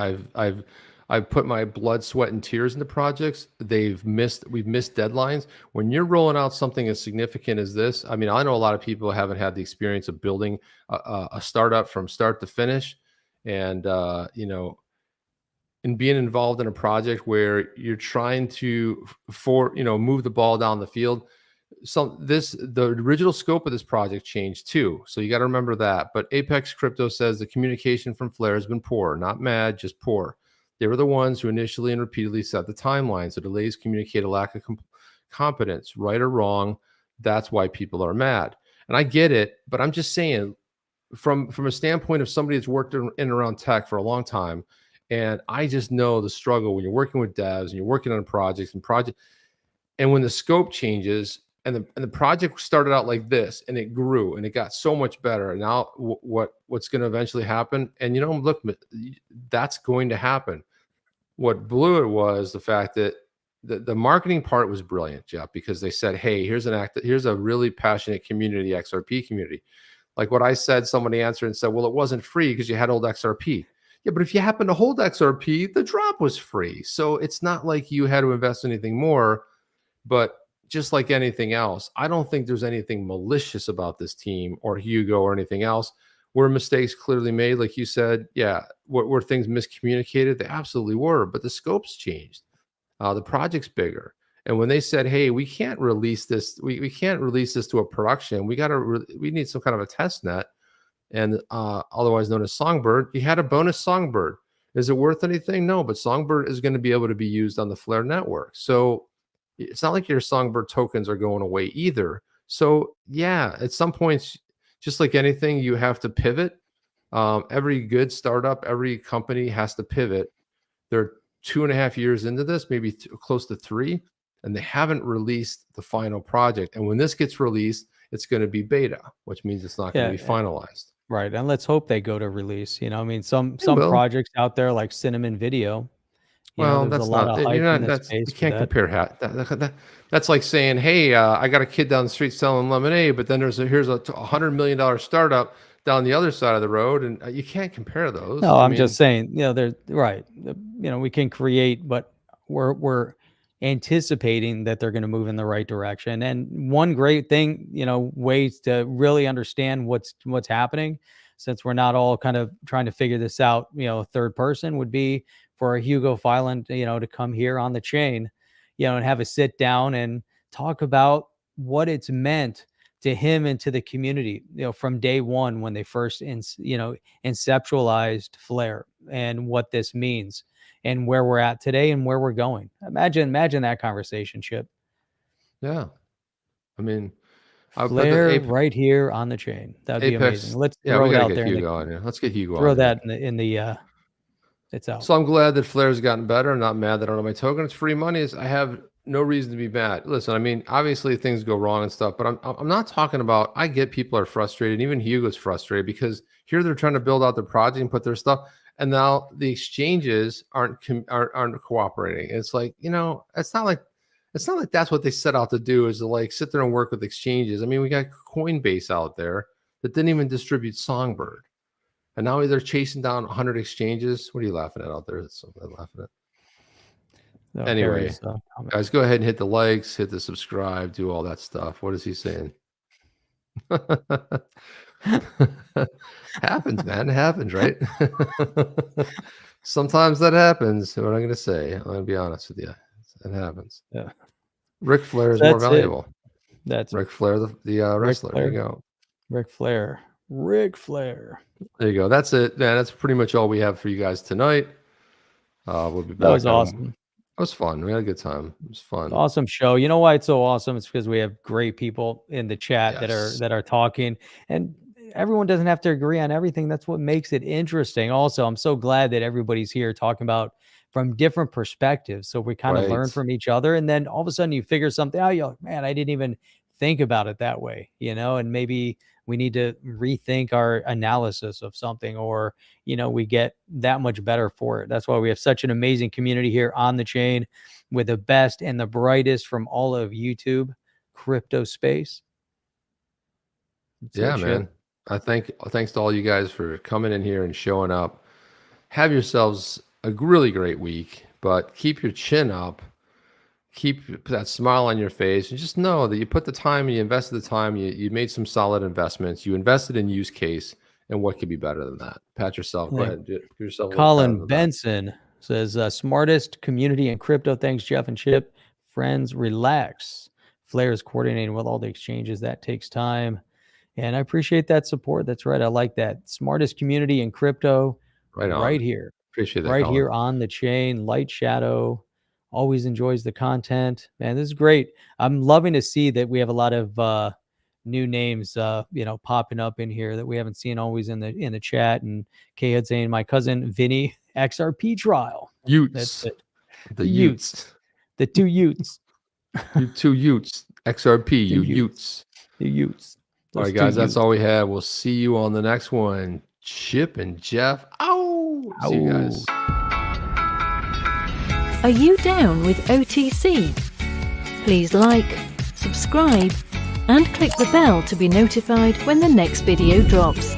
I've put my blood, sweat, and tears into projects. We've missed deadlines. When you're rolling out something as significant as this, I mean, I know a lot of people haven't had the experience of building a startup from start to finish, and and being involved in a project where you're trying to move the ball down the field. The original scope of this project changed too, so you got to remember that. But Apex Crypto says the communication from Flare has been poor, not mad, just poor. They were the ones who initially and repeatedly set the timelines. The delays communicate a lack of competence, right or wrong. That's why people are mad, and I get it. But I'm just saying, from a standpoint of somebody that's worked in and around tech for a long time, and I just know the struggle when you're working with devs and you're working on projects, and when the scope changes. And the project started out like this, and it grew, and it got so much better. And now what's going to eventually happen? And look, that's going to happen. What blew it was the fact that the marketing part was brilliant, Jeff, because they said, "Hey, here's a really passionate community, XRP community." Like what I said, somebody answered and said, "Well, it wasn't free because you had old XRP." Yeah, but if you happen to hold XRP, the drop was free, so it's not like you had to invest anything more, but just like anything else, I don't think there's anything malicious about this team or Hugo or anything else. Were mistakes clearly made, like you said? Yeah. Were things miscommunicated? They absolutely were, but the scope's changed. The project's bigger. And when they said, "Hey, we can't release this, we can't release this to a production. We need some kind of a test net," and otherwise known as Songbird, you had a bonus Songbird. Is it worth anything? No, but Songbird is going to be able to be used on the Flare network. So it's not like your Songbird tokens are going away either. So yeah, at some points, just like anything, you have to pivot. Every good startup, every company has to pivot. They're 2.5 years into this, maybe close to 3, and they haven't released the final project. And when this gets released, it's going to be beta, which means it's not going to be finalized. Right. And let's hope they go to release. I mean, some projects out there like Cinnamon Video. That's not. You can't compare. That's like saying, "Hey, I got a kid down the street selling lemonade," but then here's a $100 million startup down the other side of the road, and you can't compare those. No, I'm just saying, they're right. We can create, but we're anticipating that they're going to move in the right direction. And one great thing, ways to really understand what's happening, since we're not all kind of trying to figure this out, third person, would be for a Hugo Philon, to come here on the chain, and have a sit down and talk about what it's meant to him and to the community, from day one when they first, conceptualized Flare, and what this means and where we're at today and where we're going. Imagine that conversation, Chip. Yeah. I mean, Flare right here on the chain. That'd be amazing. Let's throw it out there. Let's get Hugo. Throw that in the it's out. So I'm glad that Flare's gotten better. I'm not mad that I don't have my token. It's free money. I have no reason to be mad. Listen, I mean, obviously things go wrong and stuff, but I'm not talking about. I get people are frustrated. Even Hugo's frustrated because here they're trying to build out their project and put their stuff, and now the exchanges aren't cooperating. It's like, it's not like that's what they set out to do, is to like sit there and work with exchanges. I mean, we got Coinbase out there that didn't even distribute Songbird. And now they're chasing down 100 exchanges. What are you laughing at out there? That's something I'm laughing at. No, anyway, guys, go ahead and hit the likes, hit the subscribe, do all that stuff. What is he saying? Happens, man. It happens, right? Sometimes that happens. What I'm going to say, I'm going to be honest with you. It happens. Yeah. Ric Flair is more valuable. That's Ric Flair, the wrestler. There you go. Ric Flair. There you go. That's it, man. That's pretty much all we have for you guys tonight. We'll be back. That was awesome. It was fun. We had a good time. It was fun. Awesome show. You know why it's so awesome? It's because we have great people in the chat that are talking, and everyone doesn't have to agree on everything. That's what makes it interesting. Also, I'm so glad that everybody's here talking about from different perspectives, so we kind of learn from each other, and then all of a sudden you figure something out. You're like, man, I didn't even think about it that way, and maybe we need to rethink our analysis of something, or, we get that much better for it. That's why we have such an amazing community here on the chain, with the best and the brightest from all of YouTube crypto space. Yeah, man. Thanks to all you guys for coming in here and showing up. Have yourselves a really great week, but keep your chin up. Keep that smile on your face, and just know that you put the time, you invested the time, you made some solid investments, you invested in use case, and what could be better than that? Pat yourself. Go ahead. Give yourself a little pat on Colin the back. Benson says, smartest community in crypto. Thanks, Jeff and Chip. Friends, relax. Flare is coordinating with all the exchanges. That takes time. And I appreciate that support. That's right. I like that. Smartest community in crypto. Right on. Right here. Appreciate that. Right Colin. here on the chain. Light Shadow always enjoys the content. Man, this is great. I'm loving to see that we have a lot of new names popping up in here that we haven't seen always in the chat. And Kay had saying my cousin Vinny, XRP trial. Utes. That's it. The Utes. The two Utes. You two Utes. XRP, you Utes. The Utes. All right, guys, that's all we have. We'll see you on the next one. Chip and Jeff. Ow! See you guys. Are you down with OTC? Please like, subscribe, and click the bell to be notified when the next video drops.